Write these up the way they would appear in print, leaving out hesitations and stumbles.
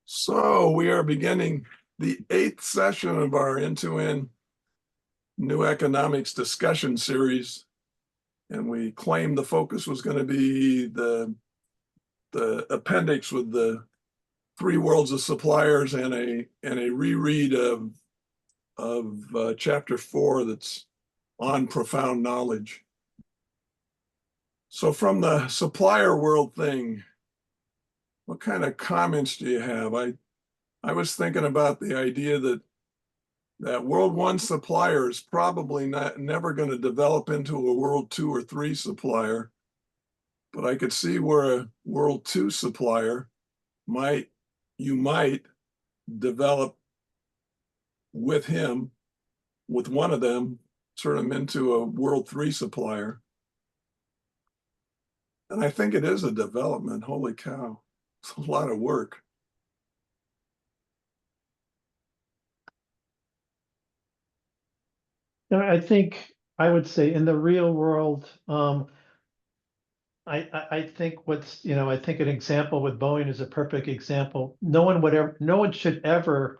So we are beginning the 8th session of our end-to-end new economics discussion series. And we claimed the focus was going to be the appendix with the 3 worlds of suppliers and a reread of chapter 4 that's on profound knowledge. So from the supplier world thing, what kind of comments do you have? I was thinking about the idea that World 1 supplier is probably never going to develop into a World 2 or 3 supplier, but I could see where a World 2 supplier might develop with one of them, turn them into a World 3 supplier. And I think it is a development. Holy cow, it's a lot of work. I think I would say in the real world, I think I think an example with Boeing is a perfect example. No one should ever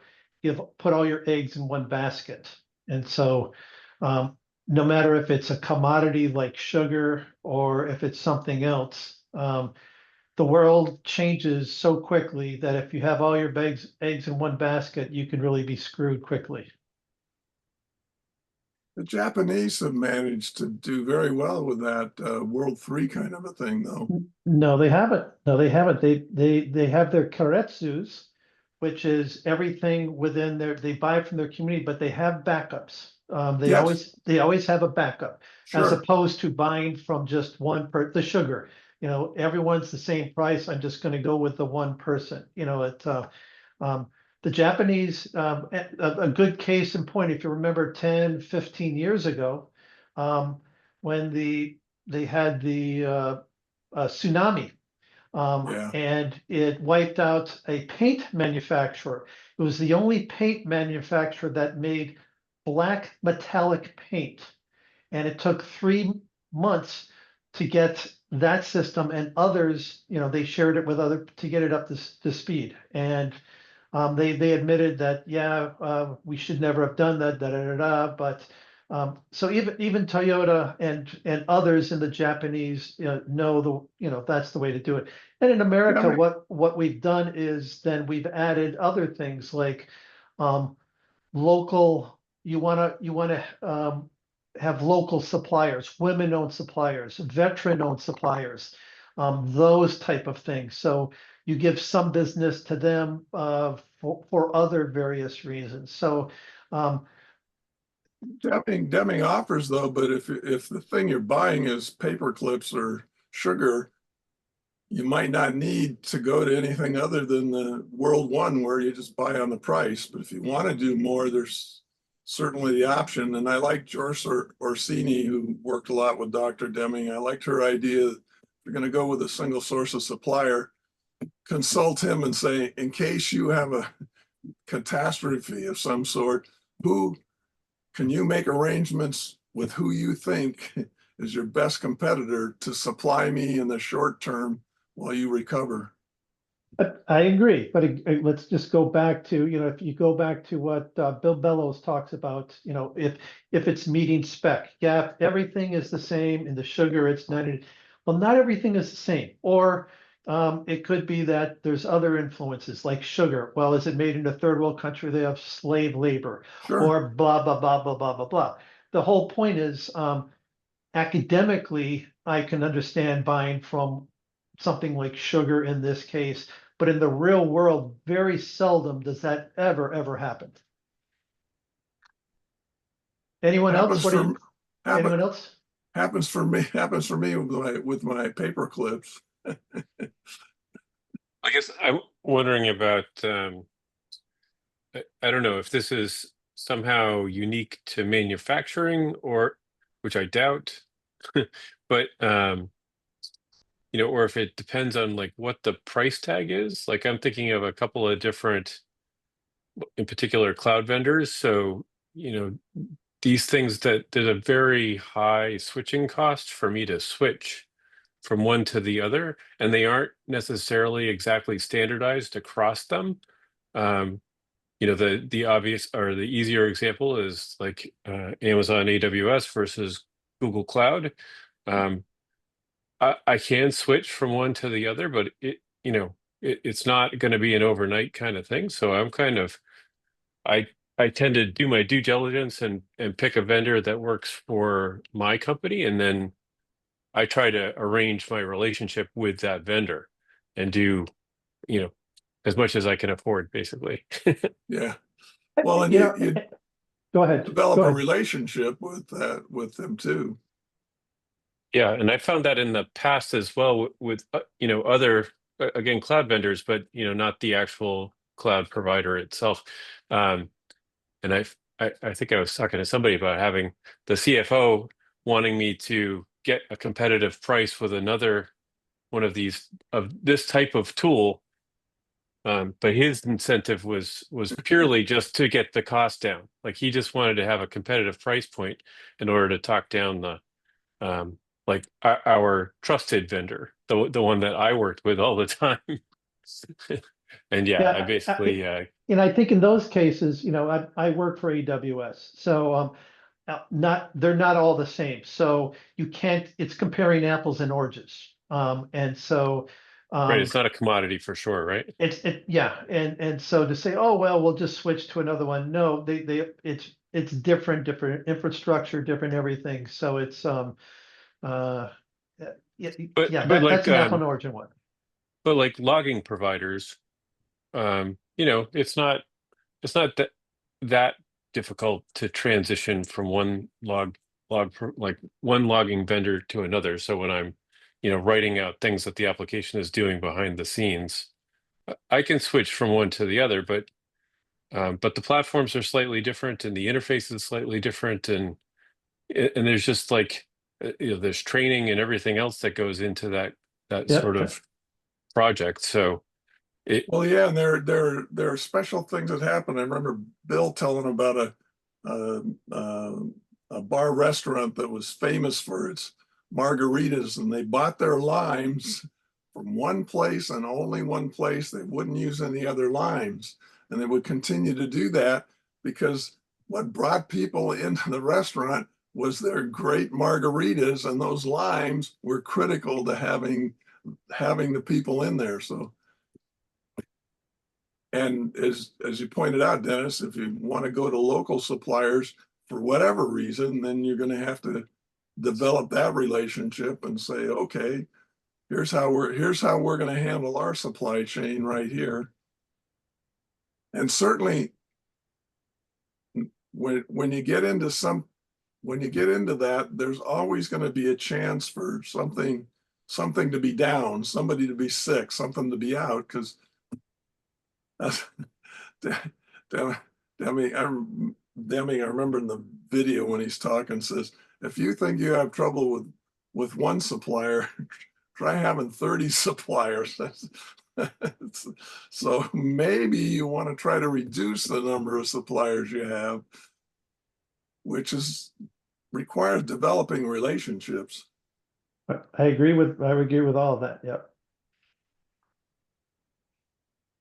put all your eggs in one basket. And so, no matter if it's a commodity like sugar or if it's something else, the world changes so quickly that if you have all your eggs in one basket, you can really be screwed quickly. The Japanese have managed to do very well with that World 3 kind of a thing, though. No, they haven't. No, they haven't. They have their karetsus, which is everything within they buy from their community, but they have backups. Yes, They always have a backup, as sure. opposed to buying from just the sugar. Everyone's the same price. I'm just going to go with the one person. The Japanese, a good case in point, if you remember 10, 15 years ago, when they had the tsunami, Yeah. and it wiped out a paint manufacturer. It was the only paint manufacturer that made black metallic paint, and it took 3 months to get that system and others. They shared it with other to get it up to speed, and they admitted that we should never have done that, but so even Toyota and others in the Japanese know that's the way to do it. And in America, Yeah, what we've done is then we've added other things like local. You want to have local suppliers, women-owned suppliers, veteran-owned suppliers, those type of things. So you give some business to them for other various reasons. So Deming offers though, but if the thing you're buying is paper clips or sugar, you might not need to go to anything other than the World 1 where you just buy on the price. But if you want to do more, there's certainly the option. And I like Joyce Orsini, who worked a lot with Dr. Deming. I liked her idea. If you're going to go with a single source of supplier, consult him and say, in case you have a catastrophe of some sort, can you make arrangements with who you think is your best competitor to supply me in the short term while you recover? I agree, but let's just go back to, if you go back to what Bill Bellows talks about, if it's meeting spec, if everything is the same in the sugar, it's 90. Well, not everything is the same. Or it could be that there's other influences like sugar. Well, is it made in a third world country? They have slave labor Sure. or blah, blah, blah, blah, blah, blah, blah. The whole point is academically, I can understand buying from something like sugar in this case, but in the real world, very seldom does that ever happen. Anyone else? Anyone else? Happens for me with my paper clips. I guess I'm wondering about, I don't know if this is somehow unique to manufacturing, or, which I doubt, but or if it depends on like what the price tag is. Like I'm thinking of a couple of different, in particular, cloud vendors. So, these things that there's a very high switching cost for me to switch from one to the other, and they aren't necessarily exactly standardized across them. You know, the obvious or the easier example is like Amazon AWS versus Google Cloud. I can switch from one to the other, but it's not going to be an overnight kind of thing. So I'm kind of I I tend to do my due diligence and pick a vendor that works for my company, and then I try to arrange my relationship with that vendor and do, you know, as much as I can afford, basically. Yeah. Well, and You know, you go ahead. develop Go a ahead. relationship with them too. Yeah, and I found that in the past as well with other again cloud vendors, but not the actual cloud provider itself. Um, and I think I was talking to somebody about having the CFO wanting me to get a competitive price with another one of these of this type of tool. But his incentive was purely just to get the cost down. Like he just wanted to have a competitive price point in order to talk down the like our trusted vendor, the one that I worked with all the time. And yeah, I Yeah, basically and I think in those cases, I work for AWS, so they're not all the same. So you can't. It's comparing apples and oranges. And so right, um, it's not a commodity for sure, right? yeah, and so to say, oh well, we'll just switch to another one. No, it's different infrastructure, different everything. So it's uh yeah, yeah, But that's like an apple and origin one. logging providers, it's not that difficult to transition from like one logging vendor to another. So when I'm, writing out things that the application is doing behind the scenes, I can switch from one to the other, but the platforms are slightly different and the interface is slightly different, and there's just like there's training and everything else that goes into that sort Yep. of project. So it Well, yeah, and there are special things that happen. I remember Bill telling about a, a, a bar restaurant that was famous for its margaritas, and they bought their limes from one place and only one place. They wouldn't use any other limes, and they would continue to do that because what brought people into the restaurant was their great margaritas, and those limes were critical to having the people in there. So. And as you pointed out, Dennis, if you want to go to local suppliers for whatever reason, then you're going to have to develop that relationship and say, okay, here's how we're going to handle our supply chain right here. And certainly when you get into that, there's always going to be a chance for something to be down, somebody to be sick, something to be out, because Deming, I remember in the video when he's talking, says, if you think you have trouble with one supplier, try having 30 suppliers. So maybe you want to try to reduce the number of suppliers you have, which requires developing relationships. I agree with all of that. Yep.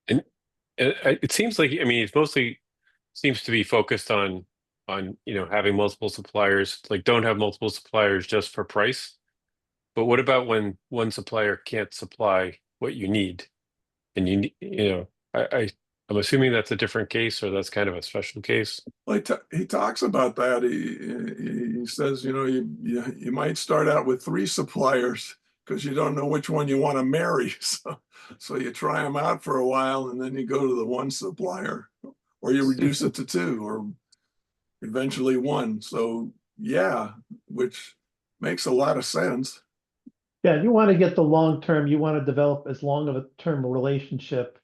and it seems like, I mean, it's mostly seems to be focused on having multiple suppliers. Like, don't have multiple suppliers just for price. But what about when one supplier can't supply what you need, and I'm assuming that's a different case, or that's kind of a special case. Well, he talks about that. He says, you might start out with 3 suppliers because you don't know which one you want to marry. So you try them out for a while, and then you go to the one supplier, or you reduce it to 2, or eventually 1. So yeah, which makes a lot of sense. Yeah, you want to get the long term. You want to develop as long of a term relationship,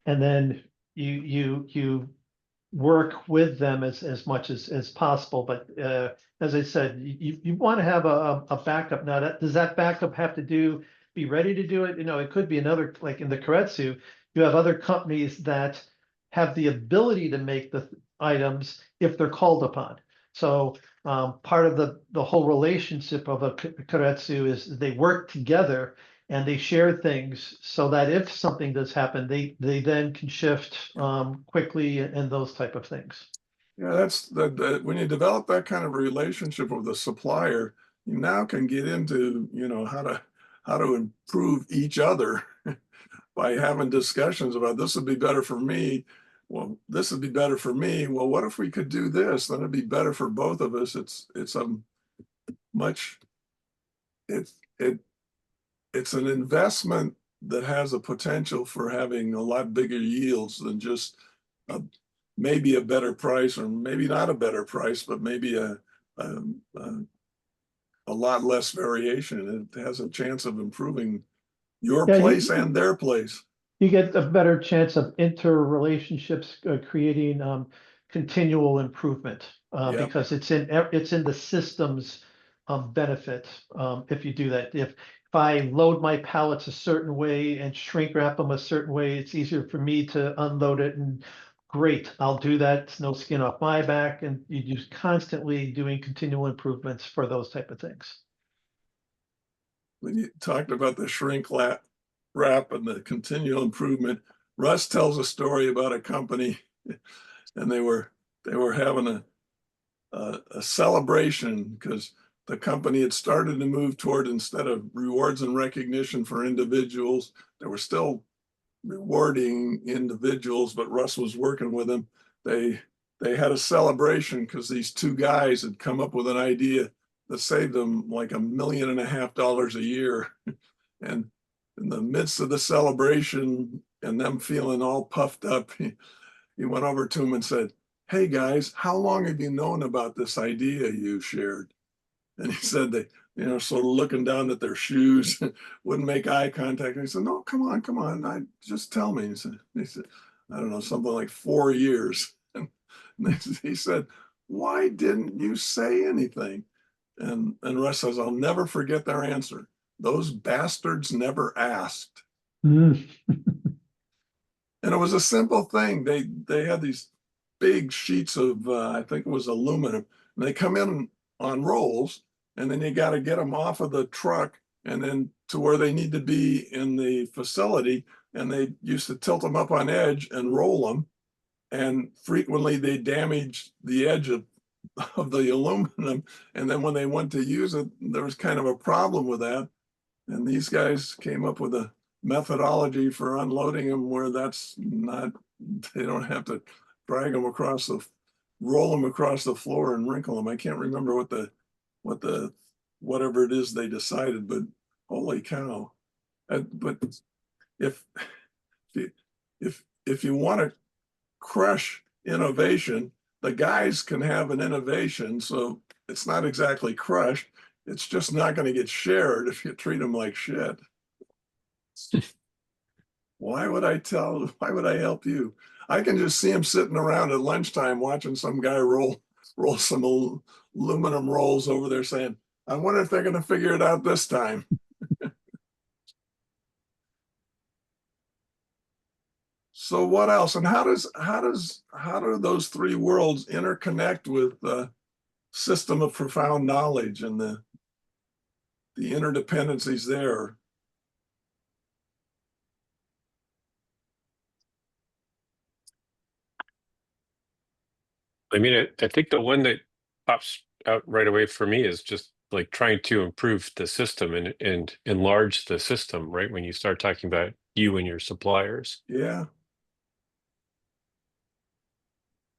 and then you work with them as much as possible. But as I said, you want to have a backup. Now, does that backup have to be ready to do it? It could be another, like in the Keiretsu, you have other companies that have the ability to make the items if they're called upon. So part of the whole relationship of a Keiretsu is they work together, and they share things so that if something does happen, they then can shift quickly and those type of things. Yeah, that's the when you develop that kind of relationship with a supplier, you now can get into, you know, how to improve each other by having discussions about this would be better for me. Well, this would be better for me. Well, what if we could do this? Then it'd be better for both of us. It's a much it's an investment that has a potential for having a lot bigger yields than just a, maybe a better price, or maybe not a better price, but maybe a lot less variation. It has a chance of improving your Yeah, place and their place. you get a better chance of interrelationships creating continual improvement Yeah. because it's in the system's benefit if you do that. If I load my pallets a certain way and shrink wrap them a certain way, it's easier for me to unload it, and great, I'll do that. It's no skin off my back, and you just constantly doing continual improvements for those type of things. When you talked about the wrap and the continual improvement, Russ tells a story about a company, and they were having a celebration because the company had started to move toward, instead of rewards and recognition for individuals, they were still rewarding individuals, but Russ was working with them. They had a celebration because these two guys had come up with an idea that saved them like $1.5 million a year. And in the midst of the celebration and them feeling all puffed up, he went over to him and said, "Hey guys, how long have you known about this idea you shared?" And he said they, you know, sort of looking down at their shoes, wouldn't make eye contact. And he said, "No, come on, just tell me." He said, "I don't know, something like 4 years." And he said, "Why didn't you say anything?" And Russ says, "I'll never forget their answer. Those bastards never asked." Mm. And it was a simple thing. They had these big sheets of I think it was aluminum, and they come in on rolls, and then you got to get them off of the truck and then to where they need to be in the facility. And they used to tilt them up on edge and roll them, and frequently they damaged the edge of the aluminum. And then when they went to use it, there was kind of a problem with that. And these guys came up with a methodology for unloading them where that's not, they don't have to drag them across roll them across the floor and wrinkle them. I can't remember whatever it is they decided, but holy cow. But if you want to crush innovation, the guys can have an innovation. So it's not exactly crushed. It's just not going to get shared if you treat them like shit. Why would I help you? I can just see him sitting around at lunchtime watching some guy roll some aluminum rolls over there saying, "I wonder if they're going to figure it out this time." So what else? And how do those three worlds interconnect with the system of profound knowledge and the interdependencies there? I mean, I think the one that pops out right away for me is just like trying to improve the system and enlarge the system, right? When you start talking about you and your suppliers. Yeah.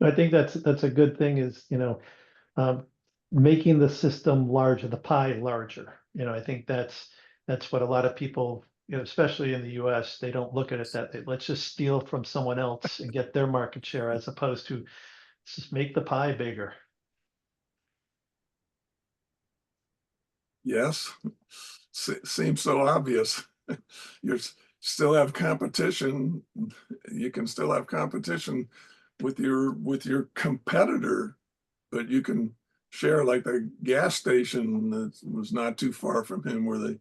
I think that's a good thing, is, making the system larger, the pie larger. I think that's what a lot of people, especially in the US, they don't look at it let's just steal from someone else and get their market share, as opposed to let's just make the pie bigger. Yes. Seems so obvious. You still have competition. You can still have competition with your competitor, but you can share, like the gas station that was not too far from him, where the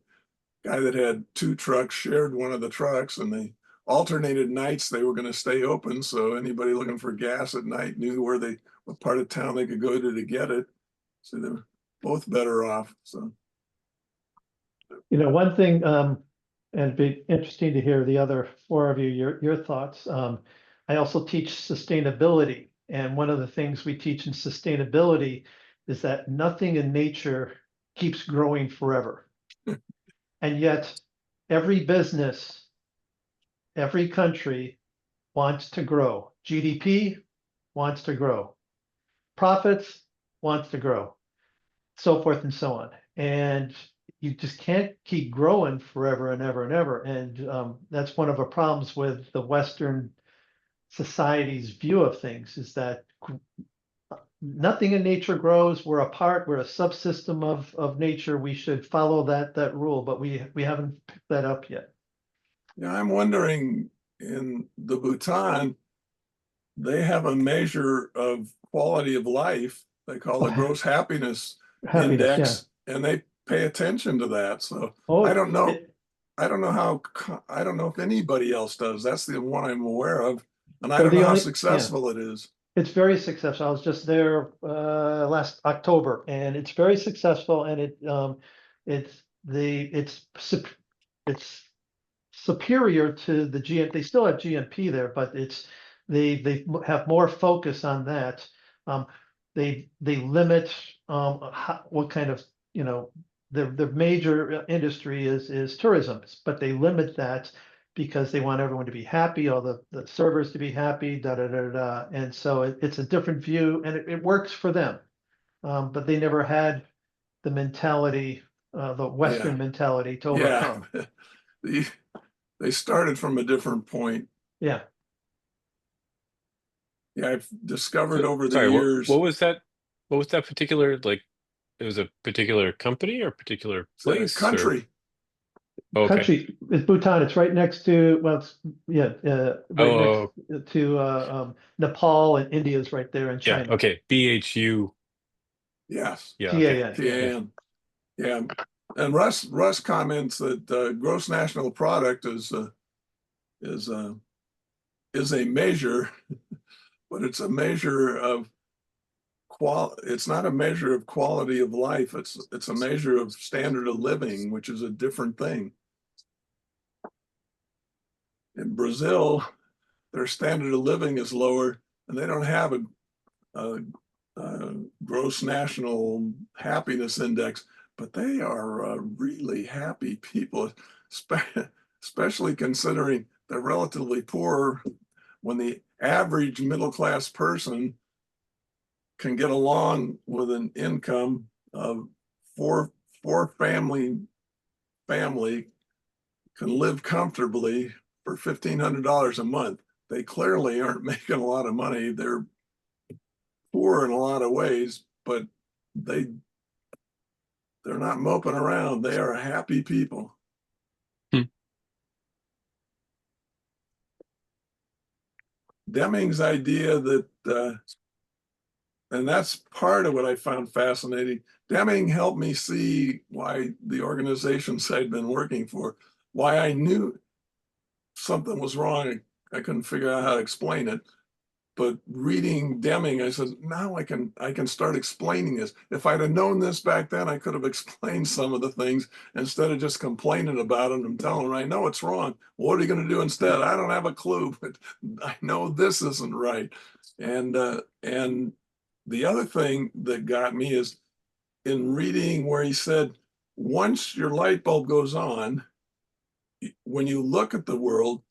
guy that had 2 trucks shared one of the trucks, and they alternated nights they were going to stay open, so anybody looking for gas at night knew what part of town they could go to get it. So they were both better off. So One thing And it'd be interesting to hear the other four of you, your thoughts. I also teach sustainability. And one of the things we teach in sustainability is that nothing in nature keeps growing forever. And yet every business, every country wants to grow. GDP wants to grow. Profits wants to grow, so forth and so on. And you just can't keep growing forever and ever and ever. And that's one of the problems with the Western society's view of things, is that nothing in nature grows. We're a part, we're a subsystem of nature. We should follow that rule, but we haven't picked that up yet. Yeah, I'm wondering, in the Bhutan, they have a measure of quality of life they call the gross happiness Happiness, index, and they pay attention to that. So Oh, I don't know. I don't know if anybody else does. That's the one I'm aware of, and I They're don't know the how only- successful it is. It's very successful. I was just there last October, and it's very successful. And it's superior to the GM. They still have GMP there, but they have more focus on that. They limit what kind of, the major industry is tourism, but they limit that because they want everyone to be happy, all the servers to be happy, da da da da. And so it's a different view, and it works for them. But they never had the mentality, the Western mentality to overcome. Yeah, they started from a different point. Yeah. Yeah, I've discovered over the Sorry, years. what was that? What was that particular, like, it was a particular company or a particular place? Country. Or... Okay. Country is Bhutan. It's right next to, well, right next to Nepal, and India's right there, and China. Yeah. Okay. BHU. Yes. Yeah. TAN. TAN. Yeah. And Russ comments that gross national product is a measure, but it's a measure of it's not a measure of quality of life. It's a measure of standard of living, which is a different thing. In Brazil, their standard of living is lower, and they don't have a gross national happiness index, but they are really happy people, especially considering they're relatively poor. When the average middle-class person can get along with an income of four family can live comfortably for $1,500 a month. They clearly aren't making a lot of money. They're poor in a lot of ways, but they're not moping around. They are happy people. Deming's idea that and that's part of what I found fascinating. Deming helped me see why the organizations I'd been working for, why I knew something was wrong. I couldn't figure out how to explain it. But reading Deming, I said, now I can start explaining this. If I'd have known this back then, I could have explained some of the things instead of just complaining about it and telling them, I know it's wrong. What are you going to do instead? I don't have a clue, but I know this isn't right. And the other thing that got me is in reading where he said, once your light bulb goes on, when you look at the world,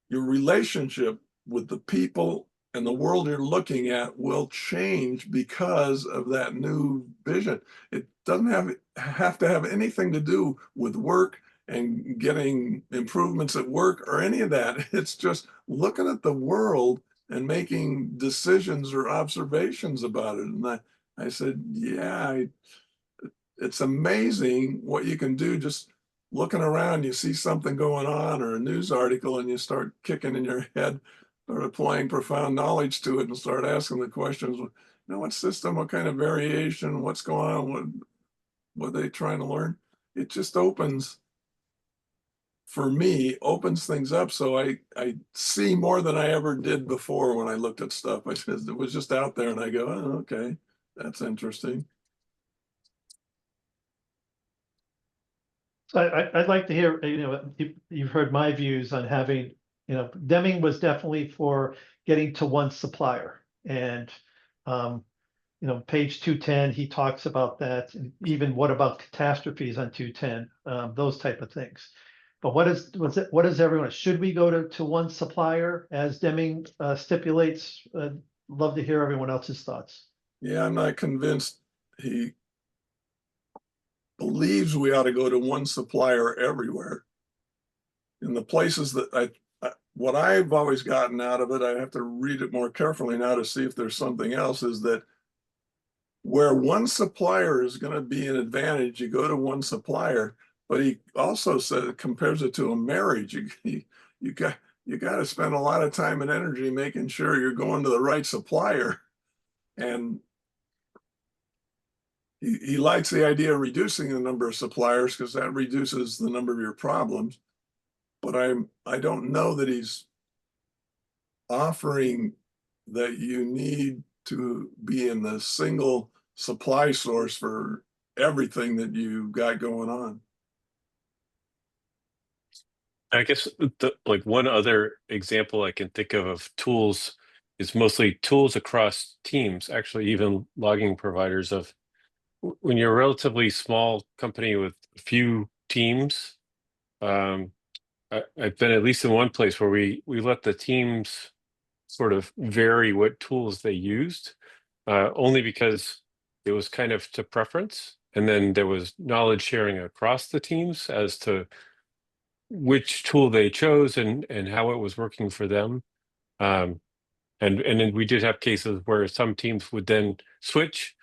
your relationship with the people and the world you're looking at will change because of that new vision. It doesn't have to have anything to do with work and getting improvements at work or any of that. It's just looking at the world and making decisions or observations about it. And I said, yeah, it's amazing what you can do just looking around. You see something going on or a news article and you start kicking in your head, start applying profound knowledge to it and start asking the questions, what system, what kind of variation, what's going on, what are they trying to learn? It just opens things up. So I see more than I ever did before when I looked at stuff. It was just out there and I go, oh, okay, that's interesting. I'd like to hear, you've heard my views on having, Deming was definitely for getting to one supplier. And, page 210, he talks about that, and even what about catastrophes on 210, those type of things. But what is everyone, should we go to one supplier as Deming stipulates? Love to hear everyone else's thoughts. Yeah, I'm not convinced he believes we ought to go to one supplier everywhere. In the places that what I've always gotten out of it, I have to read it more carefully now to see if there's something else, is that where one supplier is going to be an advantage, you go to one supplier. But he also compares it to a marriage. You got to spend a lot of time and energy making sure you're going to the right supplier. And he likes the idea of reducing the number of suppliers because that reduces the number of your problems. But I don't know that he's offering that you need to be in the single supply source for everything that you got going on. I guess like one other example I can think of tools is mostly tools across teams, actually even logging providers of when you're a relatively small company with a few teams. I've been at least in one place where we let the teams sort of vary what tools they used, only because it was kind of to preference. And then there was knowledge sharing across the teams as to which tool they chose and how it was working for them. And then we did have cases where some teams would then switch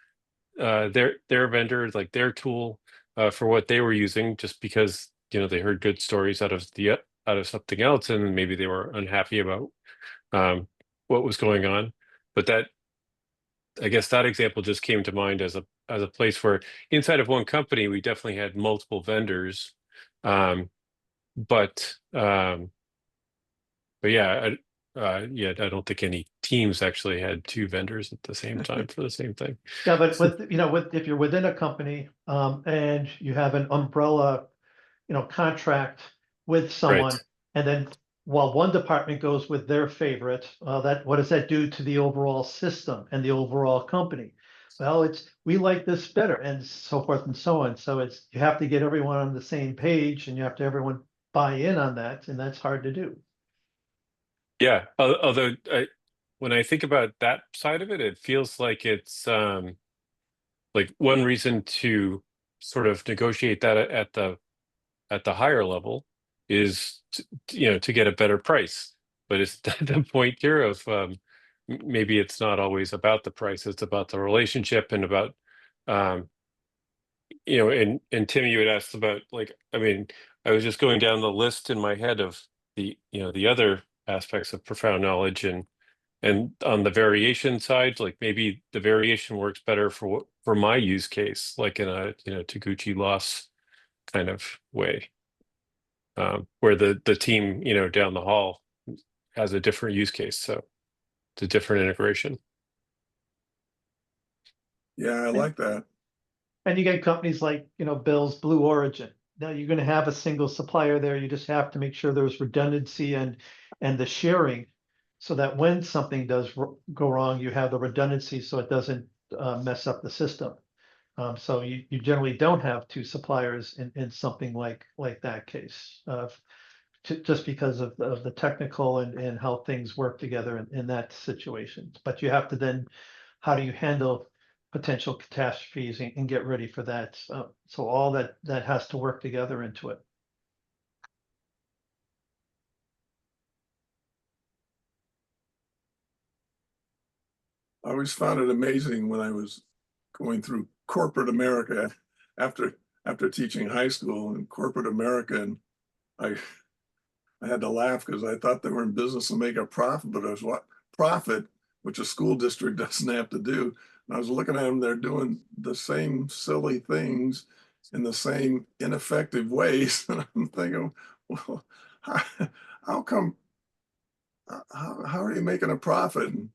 their vendor, like their tool, for what they were using, just because they heard good stories out of something else, and maybe they were unhappy about what was going on. But I guess that example just came to mind as a place where inside of one company we definitely had multiple vendors, but yeah, I don't think any teams actually had two vendors at the same time for the same thing. Yeah, but if you're within a company, and you have an umbrella, contract with someone, Right. and then while one department goes with their favorite, what does that do to the overall system and the overall company? Well, we like this better, and so forth and so on. So you have to get everyone on the same page, and you have to everyone buy in on that, and that's hard to do. Yeah, although when I think about that side of it, it feels like it's like one reason to sort of negotiate that at the higher level is to get a better price. But it's the point here of maybe it's not always about the price; it's about the relationship and about um, and Tim, you had asked about, like, I mean, I was just going down the list in my head of the other aspects of profound knowledge, and on the variation side, like maybe the variation works better for my use case, like in a Taguchi loss kind of way, where the team down the hall has a different use case, so it's a different integration. Yeah, I like that. And you get companies like, Bill's Blue Origin. Now you're going to have a single supplier there. You just have to make sure there's redundancy and the sharing, so that when something does go wrong, you have the redundancy so it doesn't mess up the system. So you generally don't have two suppliers in something like that case, just because of the technical and how things work together in that situation. But you have to then, how do you handle potential catastrophes and get ready for that? So all that has to work together into it. I always found it amazing when I was going through corporate America after teaching high school in corporate America, and I had to laugh because I thought they were in business to make a profit, but it was what profit, which a school district doesn't have to do. And I was looking at them, they're doing the same silly things in the same ineffective ways. And I'm thinking, well, how come, how are you making a profit? And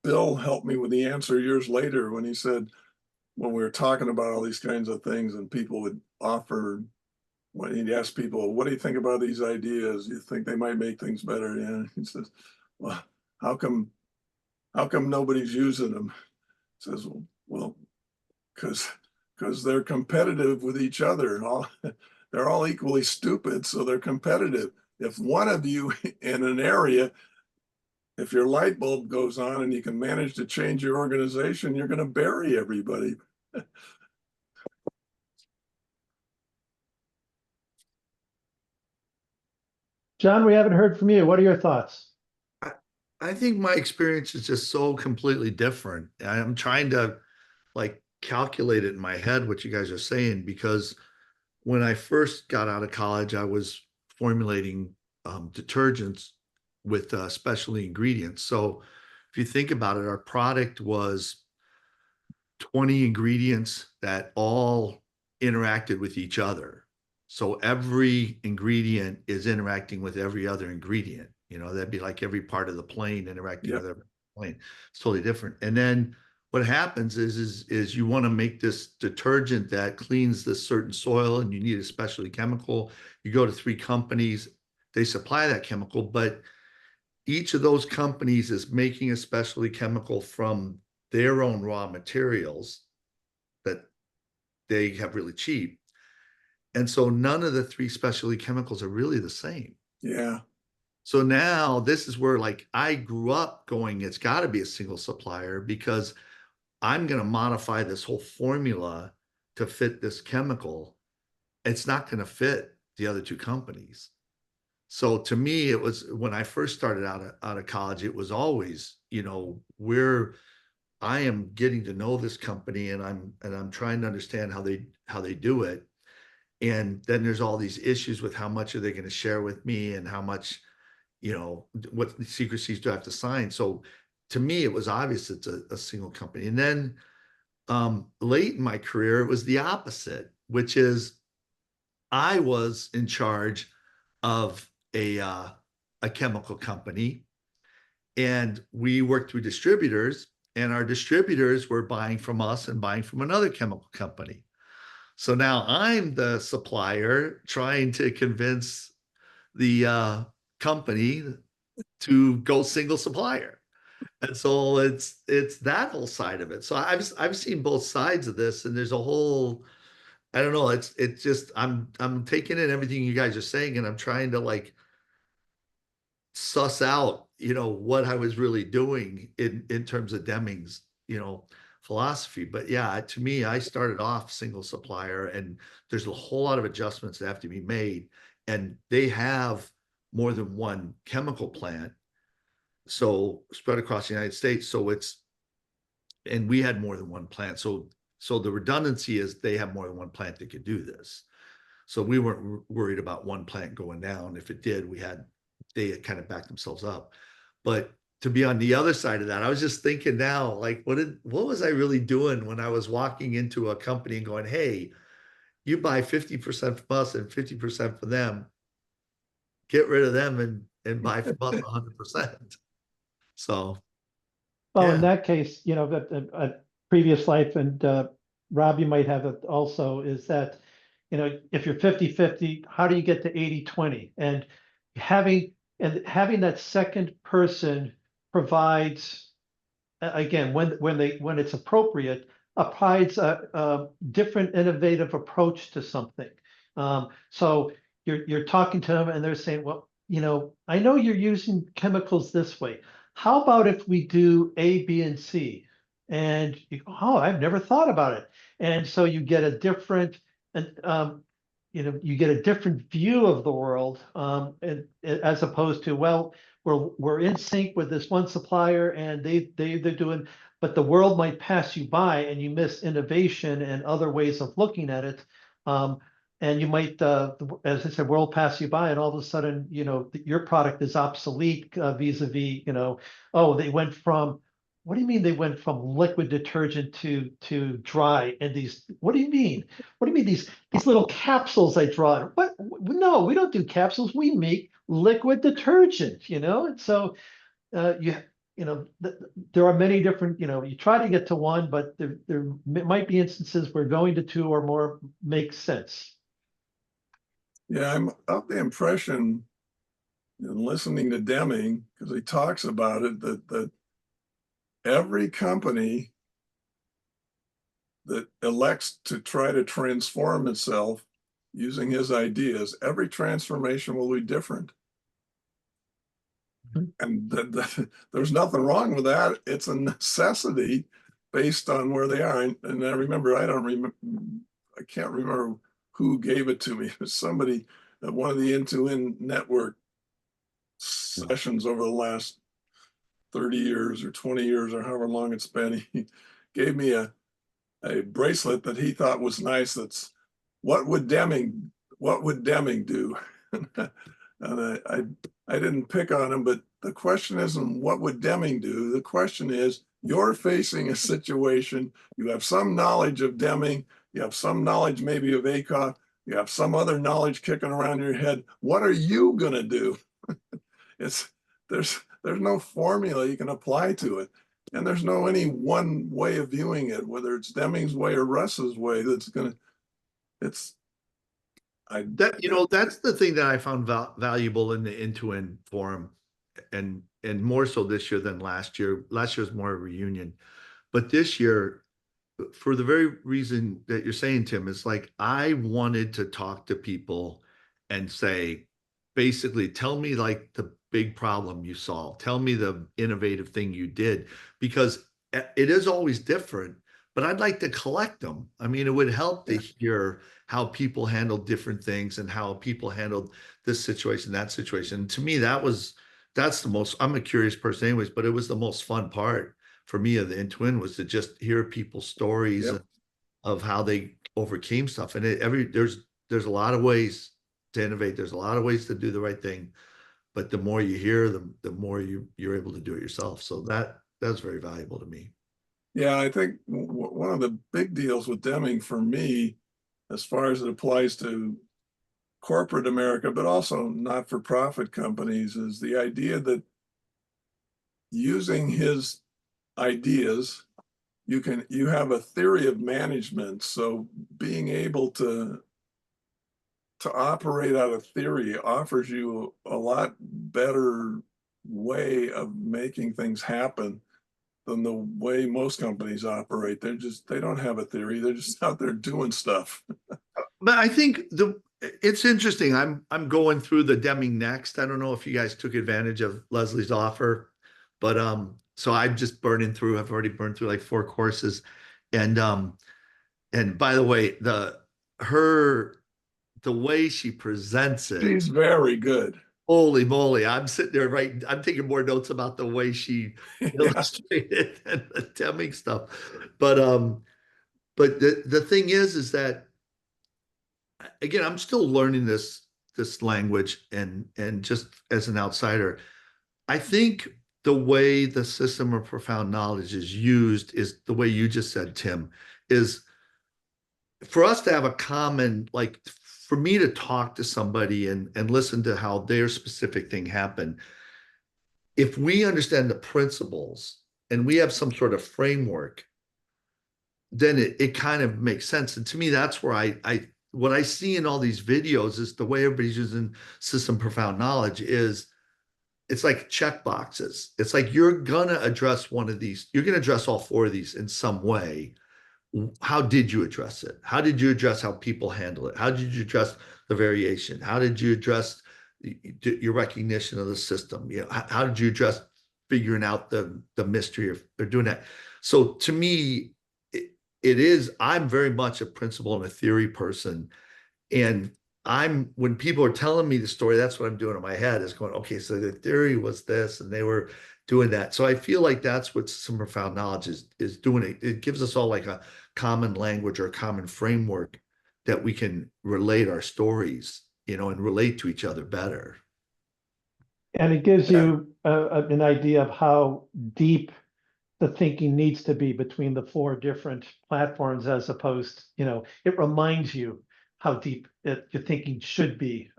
Bill helped me with the answer years later when he said, when we were talking about all these kinds of things and people would offer when he'd ask people, what do you think about these ideas? You think they might make things better? Yeah. He says, well, how come nobody's using them? He says, well, because they're competitive with each other. They're all equally stupid, so they're competitive. If one of you in an area, if your light bulb goes on and you can manage to change your organization, you're going to bury everybody. John, we haven't heard from you. What are your thoughts? I think my experience is just so completely different. I'm trying to like calculate it in my head what you guys are saying, because when I first got out of college, I was formulating detergents with specialty ingredients. So if you think about it, our product was 20 ingredients that all interacted with each other. So every ingredient is interacting with every other ingredient. You know, that'd be like every part of the plane interacting with every plane. It's totally different. And then what happens is you want to make this detergent that cleans this certain soil, and you need a specialty chemical. You go to 3 companies, they supply that chemical, but each of those companies is making a specialty chemical from their own raw materials that they have really cheap. And so none of the 3 specialty chemicals are really the same. Yeah. So now this is where like I grew up going, it's got to be a single supplier, because I'm going to modify this whole formula to fit this chemical. It's not going to fit the other 2 companies. So to me, it was when I first started out of college, it was always, you know, I am getting to know this company, and I'm trying to understand how they do it. And then there's all these issues with how much are they going to share with me, and how much, you know, what secrecies do I have to sign. So to me, it was obvious it's a single company. And then late in my career, it was the opposite, which is I was in charge of a chemical company, and we worked through distributors, and our distributors were buying from us and buying from another chemical company. So now I'm the supplier trying to convince the company to go single supplier. And so it's that whole side of it. So I've seen both sides of this, and there's a whole, I don't know, it's just I'm taking in everything you guys are saying, and I'm trying to like suss out, you know, what I was really doing in terms of Deming's, you know, philosophy. But yeah, to me, I started off single supplier, and there's a whole lot of adjustments that have to be made, and they have more than one chemical plant, so spread across the United States. So and we had more than one plant. So the redundancy is they have more than one plant that could do this. So we weren't worried about one plant going down. If it did, they had kind of backed themselves up. But to be on the other side of that, I was just thinking now, like, what was I really doing when I was walking into a company and going, hey, you buy 50% from us and 50% from them, get rid of them and buy from us 100%. So, Well, yeah. in that case, you know, a previous life, and Rob, you might have it also, is that, you know, if you're 50-50, how do you get to 80-20? And having that second person provides, again, when it's appropriate, provides a different innovative approach to something. So you're talking to them, and they're saying, well, you know, I know you're using chemicals this way. How about if we do A, B, and C? And you go, oh, I've never thought about it. And so you get a different, and you know, you get a different view of the world, and as opposed to, well, we're in sync with this one supplier, and they're doing, but the world might pass you by, and you miss innovation and other ways of looking at it. And you might, as I said, world pass you by, and all of a sudden, you know, your product is obsolete vis-a-vis, you know, oh, they went from, what do you mean they went from liquid detergent to dry? And these, what do you mean? What do you mean these little capsules I draw? What? No, we don't do capsules. We make liquid detergent, you know? And so you know, there are many different, you know, you try to get to one, but there might be instances where going to 2 or more makes sense. Yeah, I'm of the impression in listening to Deming, because he talks about it, that every company that elects to try to transform itself using his ideas, every transformation will be different. And there's nothing wrong with that. It's a necessity based on where they are. And I remember, I can't remember who gave it to me. It was somebody at one of the End-to-End network sessions over the last 30 years or 20 years or however long it's been. He gave me a bracelet that he thought was nice. That's what would Deming do? And I didn't pick on him, but the question isn't what would Deming do? The question is, you're facing a situation, you have some knowledge of Deming, you have some knowledge maybe of ACOF, you have some other knowledge kicking around your head. What are you gonna do? There's no formula you can apply to it. And there's no any one way of viewing it, whether it's Deming's way or Russ's way, that's gonna, it's, that's the thing that I found valuable in the End-to-End forum, and more so this year than last year. Last year was more a reunion, but this year, for the very reason that you're saying, Tim, is like I wanted to talk to people and say, basically, tell me like the big problem you solved. Tell me the innovative thing you did, because it is always different, but I'd like to collect them. I mean, it would help to hear how people handled different things and how people handled this situation, that situation. To me, that's the most, I'm a curious person anyways, but it was the most fun part for me of the End-to-End, was to just hear people's stories of how they overcame stuff. And there's a lot of ways to innovate. There's a lot of ways to do the right thing, but the more you hear, the more you're able to do it yourself. So that's very valuable to me. Yeah, I think one of the big deals with Deming for me, as far as it applies to corporate America, but also not-for-profit companies, is the idea that using his ideas, you have a theory of management. So being able to operate out of theory offers you a lot better way of making things happen than the way most companies operate. They don't have a theory. They're just out there doing stuff. But I think it's interesting. I'm going through the Deming next. I don't know if you guys took advantage of Leslie's offer, but so I'm just burning through. I've already burned through like 4 courses, and by the way, the way she presents it, She's very good. holy moly! I'm sitting there I'm taking more notes about the way she illustrated and the Deming stuff. But the thing is that, again, I'm still learning this language, and just as an outsider, I think the way the system of profound knowledge is used is the way you just said, Tim, is for us to have a common, like for me to talk to somebody and listen to how their specific thing happened. If we understand the principles and we have some sort of framework, then it kind of makes sense. And to me, that's where what I see in all these videos is the way everybody's using system profound knowledge is, it's like check boxes. It's like you're gonna address one of these, you're gonna address all 4 of these in some way. How did you address it? How did you address how people handle it? How did you address the variation? How did you address your recognition of the system? You know, how did you address figuring out the mystery of doing that? So to me, I'm very much a principle and a theory person. And when people are telling me the story, that's what I'm doing in my head, is going, okay, so the theory was this and they were doing that. So I feel like that's what some profound knowledge is doing. It gives us all like a common language or a common framework that we can relate our stories, and relate to each other better. And it gives you an idea of how deep the thinking needs to be between the 4 different platforms, as opposed, it reminds you how deep your thinking should be.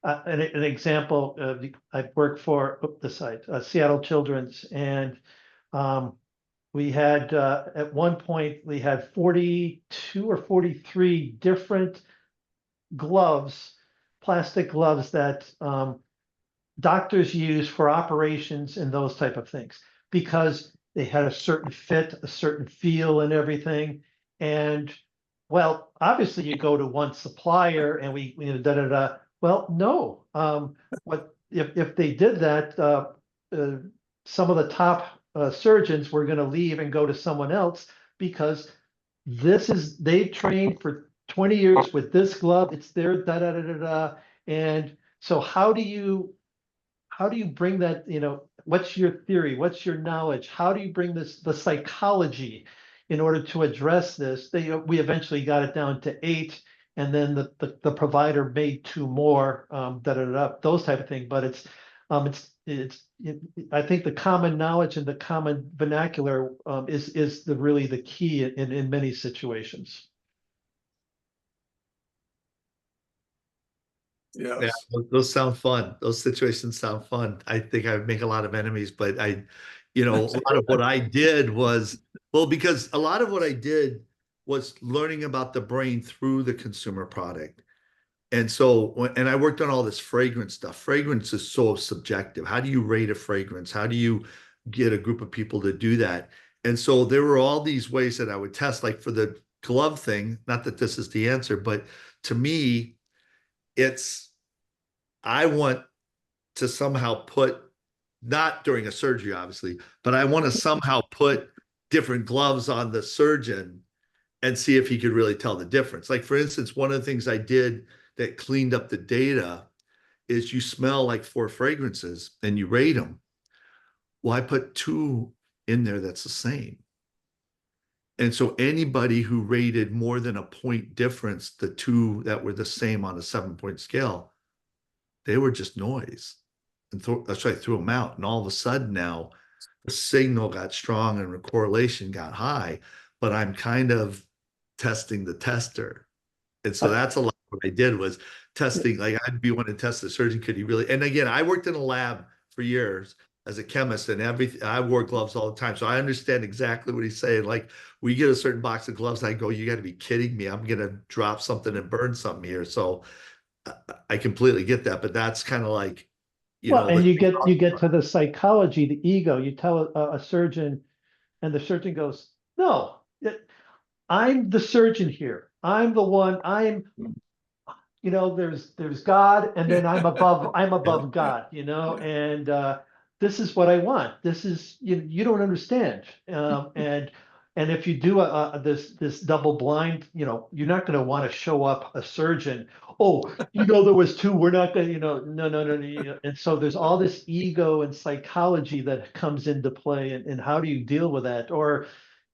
An example, I've worked for the site, Seattle Children's, and we had at one point we had 42 or 43 different gloves plastic gloves that doctors use for operations and those type of things, because they had a certain fit, a certain feel and everything. And well, obviously you go to one supplier and we da da da. Well, no. What if they did that? Some of the top surgeons were going to leave and go to someone else, because they've trained for 20 years with this glove. It's their da da da da da. And so how do you bring that, what's your theory? What's your knowledge? How do you bring the psychology in order to address this? We eventually got it down to 8, and then the provider made 2 more, those type of thing. But I think the common knowledge and the common vernacular is really the key in many situations. Yes. Yeah, those sound fun. Those situations sound fun. I think I would make a lot of enemies, but a lot of what I did was, because a lot of what I did was learning about the brain through the consumer product. And so, and I worked on all this fragrance stuff. Fragrance is so subjective. How do you rate a fragrance? How do you get a group of people to do that? And so there were all these ways that I would test, like for the glove thing, not that this is the answer, but to me, I want to somehow put, not during a surgery, obviously, but I want to somehow put different gloves on the surgeon and see if he could really tell the difference. Like, for instance, one of the things I did that cleaned up the data is you smell like 4 fragrances and you rate them. Well, I put 2 in there that's the same. And so anybody who rated more than a point difference, the 2 that were the same on a 7-point scale, they were just noise. And that's why I threw them out. And all of a sudden now the signal got strong and the correlation got high, but I'm kind of testing the tester. And so that's a lot of what I did was testing. Like, I'd be wanting to test the surgeon. Could he really? And again, I worked in a lab for years as a chemist, and I wore gloves all the time. So I understand exactly what he's saying. Like, we get a certain box of gloves, I go, you got to be kidding me. I'm going to drop something and burn something here. So I completely get that, but that's kind of like, And you get to the psychology, the ego. You tell a surgeon, and the surgeon goes, "No, I'm the surgeon here. I'm the one. There's God, and then I'm above God. And this is what I want. This is you don't understand. And if you do this double blind, you're not going to want to show up a surgeon. Oh, there was 2. We're not going to, no. And so there's all this ego and psychology that comes into play, and how do you deal with that? Or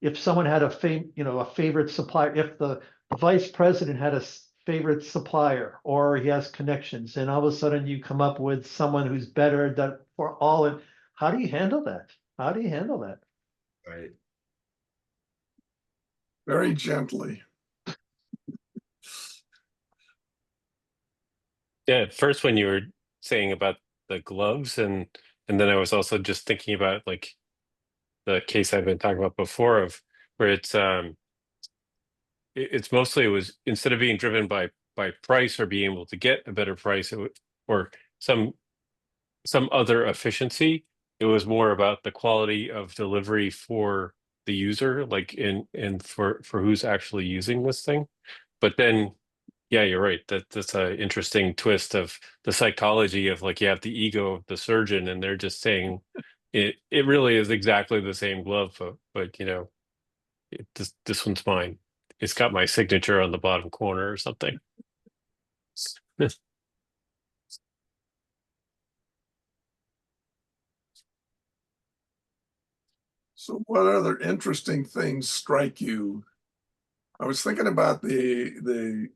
if someone had a favorite supplier, if the vice president had a favorite supplier, or he has connections, and all of a sudden you come up with someone who's better for all. And how do you handle that? Right. Very gently. Yeah, at first when you were saying about the gloves, and then I was also just thinking about like the case I've been talking about before, of where it's mostly, it was, instead of being driven by price or being able to get a better price, or some other efficiency, it was more about the quality of delivery for the user, like and for who's actually using this thing. But then, yeah, you're right. That's an interesting twist of the psychology of, like, you have the ego of the surgeon, and they're just saying it really is exactly the same glove, but this one's mine. It's got my signature on the bottom corner or something. So what other interesting things strike you? I was thinking about a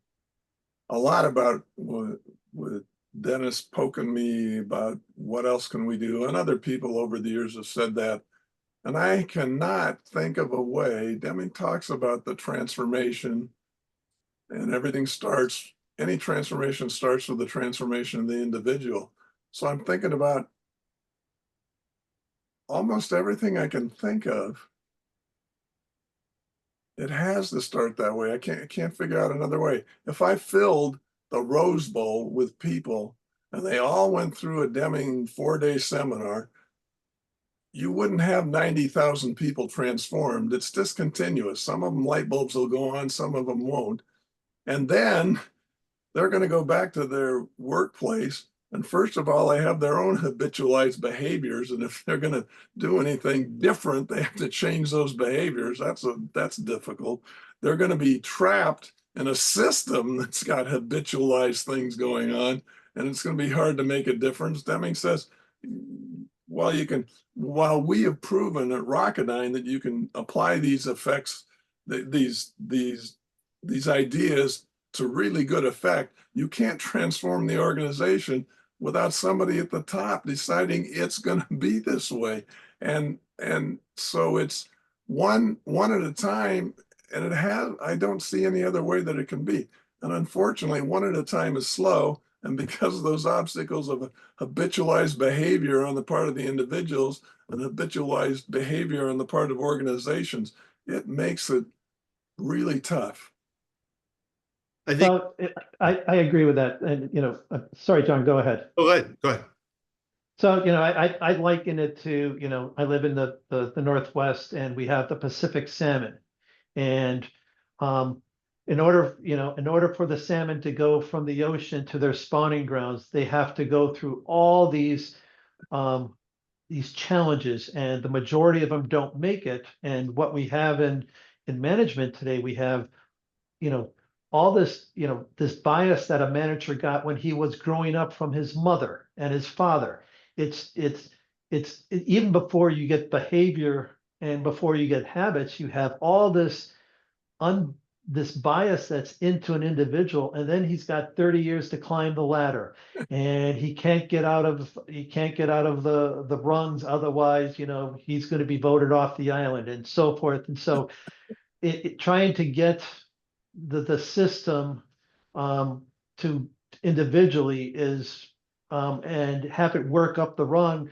lot about with Dennis poking me about what else can we do, and other people over the years have said that. And I cannot think of a way. Deming talks about the transformation, and any transformation starts with the transformation of the individual. So I'm thinking about almost everything I can think of. It has to start that way. I can't figure out another way. If I filled the Rose Bowl with people, and they all went through a Deming 4-day seminar, you wouldn't have 90,000 people transformed. It's discontinuous. Some of them light bulbs will go on, some of them won't. And then they're going to go back to their workplace. And first of all, they have their own habitualized behaviors. And if they're going to do anything different, they have to change those behaviors. That's difficult. They're going to be trapped in a system that's got habitualized things going on, and it's going to be hard to make a difference. Deming says, while we have proven at Rocketdyne that you can apply these effects, these ideas to really good effect, you can't transform the organization without somebody at the top deciding it's going to be this way. And so it's one at a time, and I don't see any other way that it can be. And unfortunately, one at a time is slow. And because of those obstacles of habitualized behavior on the part of the individuals and habitualized behavior on the part of organizations, it makes it really tough. I think, So I agree with that. And, sorry, John, go ahead. go ahead. So, I liken it to, I live in the Northwest, and we have the Pacific salmon. And in order for the salmon to go from the ocean to their spawning grounds, they have to go through all these challenges, and the majority of them don't make it. And what we have in management today, we have, all this, this bias that a manager got when he was growing up from his mother and his father. It's even before you get behavior and before you get habits, you have all this bias that's into an individual, and then he's got 30 years to climb the ladder, and he can't get out of the rungs, otherwise, he's going to be voted off the island, and so forth. And so trying to get the system to individually is and have it work up the rung.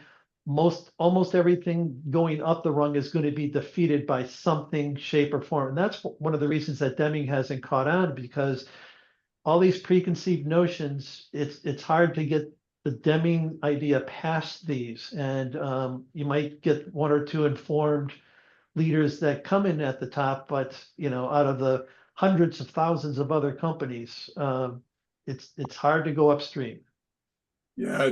Almost everything going up the rung is going to be defeated by something, shape, or form. And that's one of the reasons that Deming hasn't caught on, because all these preconceived notions, it's hard to get the Deming idea past these. And you might get one or two informed leaders that come in at the top, but out of the hundreds of thousands of other companies, it's hard to go upstream. Yeah,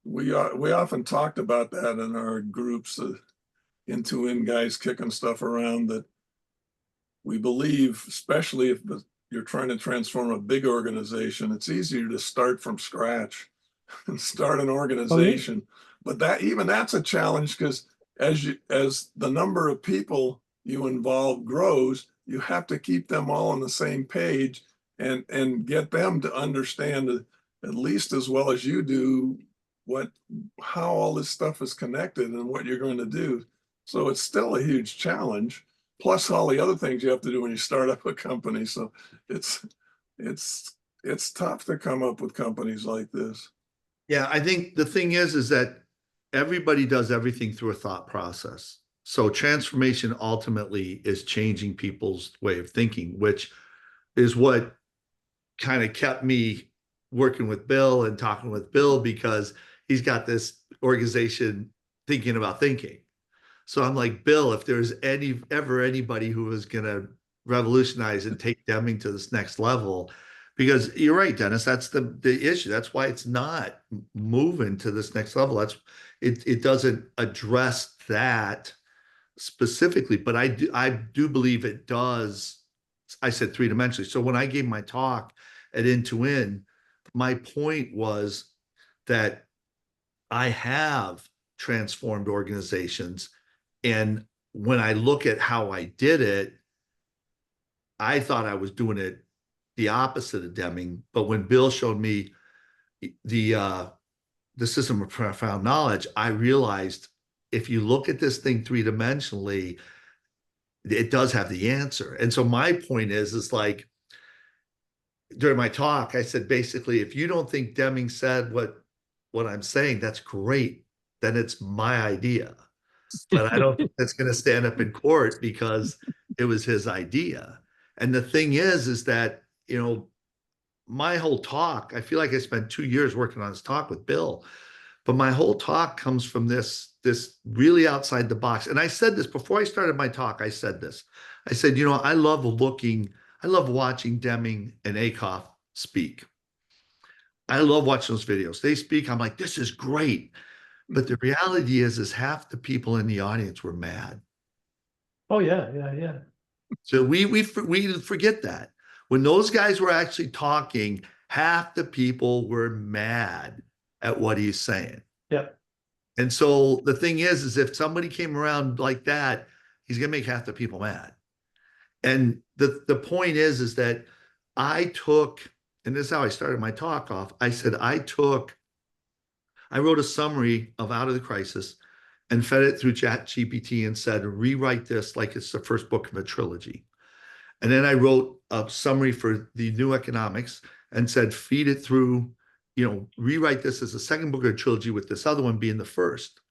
we often talked about that in our groups, in guys kicking stuff around, that we believe, especially if you're trying to transform a big organization, it's easier to start from scratch and start an organization. But that's a challenge, because as the number of people you involve grows, you have to keep them all on the same page and get them to understand, at least as well as you do, how all this stuff is connected and what you're going to do. So it's still a huge challenge, plus all the other things you have to do when you start up a company. So it's tough to come up with companies like this. Yeah, I think the thing is that everybody does everything through a thought process. So transformation ultimately is changing people's way of thinking, which is what kind of kept me working with Bill and talking with Bill, because he's got this organization thinking about thinking. So I'm like, Bill, if there's ever anybody who is going to revolutionize and take Deming to this next level, because you're right, Dennis, that's the issue. That's why it's not moving to this next level. It doesn't address that specifically, but I do believe it does. I said three-dimensionally. So when I gave my talk at End-to-End, my point was that I have transformed organizations, and when I look at how I did it, I thought I was doing it the opposite of Deming. But when Bill showed me the system of profound knowledge, I realized if you look at this thing three-dimensionally, it does have the answer. And so my point is like, during my talk, I said, basically, if you don't think Deming said what I'm saying, that's great. Then it's my idea. But I don't think that's going to stand up in court, because it was his idea. And the thing is that, my whole talk, I feel like I spent 2 years working on this talk with Bill, but my whole talk comes from this really outside the box. And I said this before I started my talk. I said this. I said, you know, I love watching Deming and Akoff speak. I love watching those videos. They speak. I'm like, this is great. But the reality is half the people in the audience were mad. Oh yeah, yeah, yeah. So we forget that when those guys were actually talking, half the people were mad at what he's saying. Yeah. And so the thing is if somebody came around like that, he's gonna make half the people mad. And the point is that I took, and this is how I started my talk off. I said I wrote a summary of Out of the Crisis and fed it through ChatGPT and said, rewrite this like it's the first book of a trilogy. And then I wrote a summary for the New Economics and said, feed it through, you know, rewrite this as the second book of a trilogy with this other one being the first.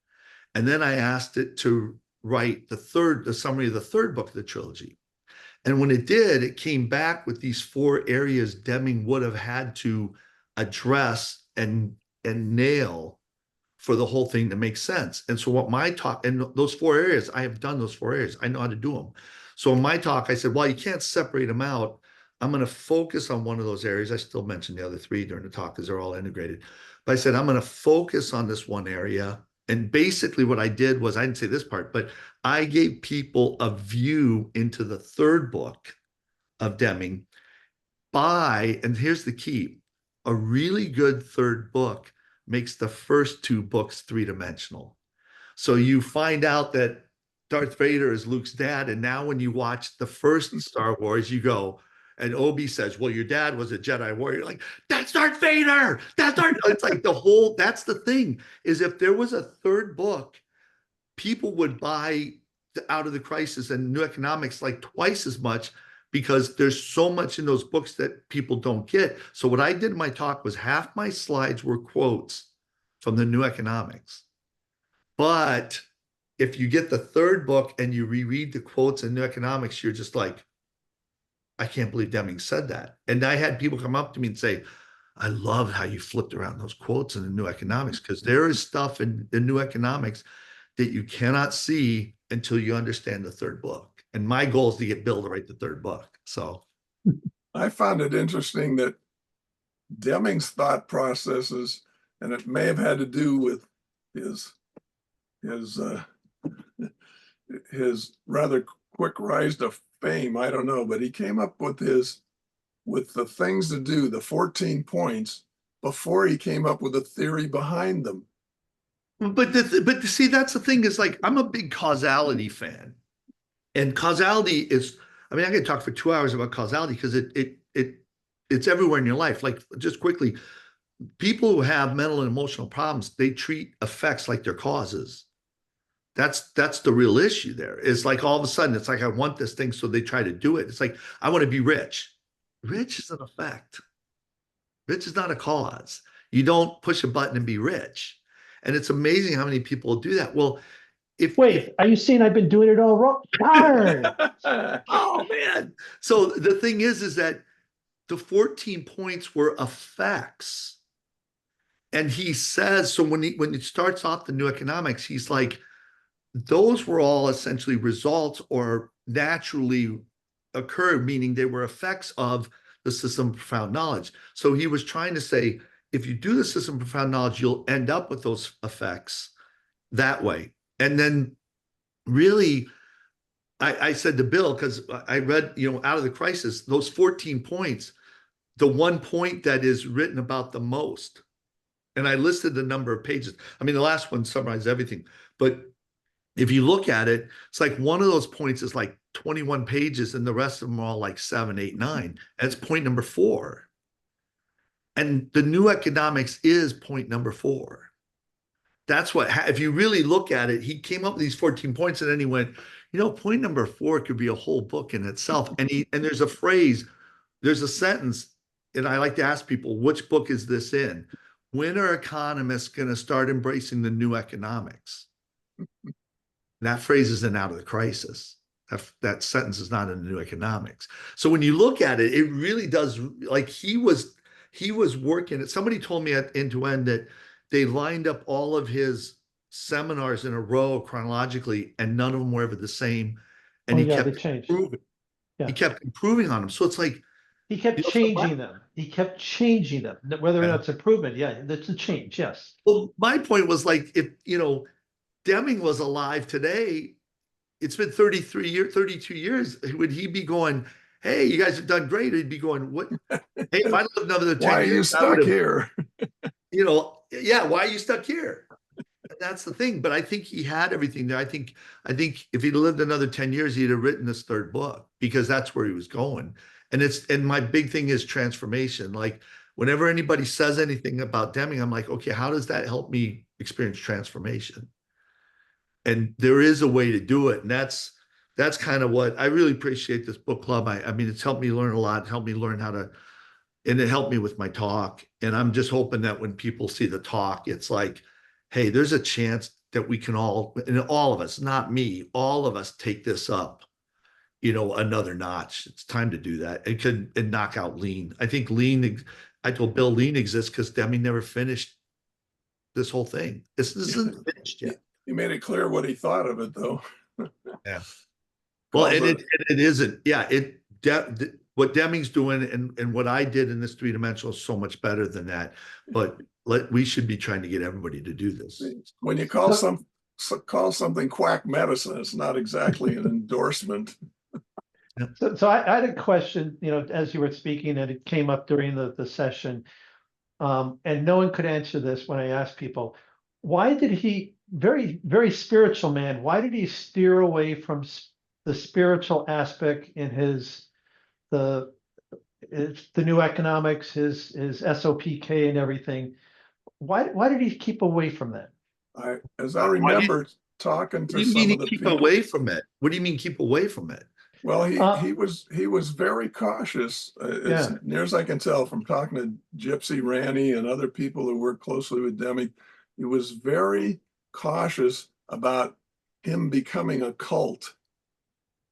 And then I asked it to write the summary of the third book of the trilogy. And when it did, it came back with these 4 areas Deming would have had to address and nail for the whole thing to make sense. And so what my talk, and those 4 areas, I have done those 4 areas. I know how to do them. So in my talk, I said, well, you can't separate them out. I'm going to focus on one of those areas. I still mentioned the other 3 during the talk because they're all integrated. But I said, I'm going to focus on this one area. And basically what I did was, I didn't say this part, but I gave people a view into the third book of Deming and here's the key, a really good third book makes the first 2 books 3-dimensional. So you find out that Darth Vader is Luke's dad. And now when you watch the first Star Wars, you go, and Obi says, well, your dad was a Jedi warrior. You're like, that's Darth Vader. That's Darth. It's like that's the thing, is if there was a third book, people would buy Out of the Crisis and New Economics like twice as much, because there's so much in those books that people don't get. So what I did in my talk was half my slides were quotes from the New Economics. But if you get the third book and you reread the quotes in New Economics, you're just like, I can't believe Deming said that. And I had people come up to me and say, I love how you flipped around those quotes in the New Economics, because there is stuff in the New Economics that you cannot see until you understand the third book. And my goal is to get Bill to write the third book. So I found it interesting that Deming's thought processes, and it may have had to do with his rather quick rise to fame. I don't know, but he came up with the things to do, the 14 points, before he came up with a theory behind them. But see, that's the thing, is like, I'm a big causality fan. And causality is, I mean, I could talk for 2 hours about causality because it's everywhere in your life. Like, just quickly, people who have mental and emotional problems, they treat effects like they're causes. That's the real issue there. It's like all of a sudden, it's like, I want this thing, so they try to do it. It's like, I want to be rich. Rich is an effect. Rich is not a cause. You don't push a button and be rich. And it's amazing how many people do that. Well, Wait, are you saying I've been doing it all wrong? Darn! Oh man. So the thing is that the 14 points were effects. And he says, so when it starts off the New Economics, he's like, those were all essentially results or naturally occurred, meaning they were effects of the system of profound knowledge. So he was trying to say, if you do the system of profound knowledge, you'll end up with those effects that way. And then really, I said to Bill, because I read, Out of the Crisis, those 14 points, the one point that is written about the most, and I listed the number of pages. I mean, the last one summarized everything, but if you look at it, it's like one of those points is like 21 pages and the rest of them are all like 7, 8, 9. That's point number 4. And the New Economics is point number 4. That's what, if you really look at it, he came up with these 14 points and then he went, point number 4 could be a whole book in itself. And there's a phrase, there's a sentence, and I like to ask people, which book is this in? When are economists going to start embracing the New Economics? That phrase is in Out of the Crisis. That sentence is not in the New Economics. So when you look at it, it really does, like, he was he was working. Somebody told me at End to End that they lined up all of his seminars in a row chronologically, and none of them were ever the same. And Oh, he yeah, they kept changed. improving. Yeah. He kept improving on them. So it's like, He kept you know, changing them. He kept changing them. Whether or Yeah. not it's improvement, yeah, that's a change, yes. well, my point was like, if, Deming was alive today, it's been 33 years, 32 years. Would he be going, hey, you guys have done great? He'd be going, what? Hey, if I lived another 10 Why are you years, I would stuck have, here? yeah, why are you stuck here? That's the thing. But I think he had everything there. I think if he'd lived another 10 years, he'd have written this third book, because that's where he was going. And my big thing is transformation. Like, whenever anybody says anything about Deming, I'm like, okay, how does that help me experience transformation? And there is a way to do it. And that's kind of what I really appreciate this book club. I mean, it's helped me learn a lot, helped me learn how to, and it helped me with my talk. And I'm just hoping that when people see the talk, it's like, hey, there's a chance that we can all, and all of us, not me, all of us take this up, another notch. It's time to do that. And knock out lean. I think lean, I told Bill, lean exists because Deming never finished this whole thing. This isn't finished yet. He made it clear what he thought of it, though. Yeah. Well, Calls and it- it isn't. Yeah, what Deming's doing and what I did in this three-dimensional is so much better than that. But we should be trying to get everybody to do this. When you call something quack medicine, it's not exactly an endorsement. So I had a question, as you were speaking, and it came up during the session. And no one could answer this when I asked people, why did he, very, very spiritual man, why did he steer away from the spiritual aspect in the new economics, his SOPK and everything? Why did he keep away from that? As I remember talking What to do you some mean of the keep people. away from it? What do you mean keep away from it? Well, he was very cautious, as near as I can tell from talking to Gypsy Ranny and other people who work closely with Deming. He was very cautious about him becoming a cult,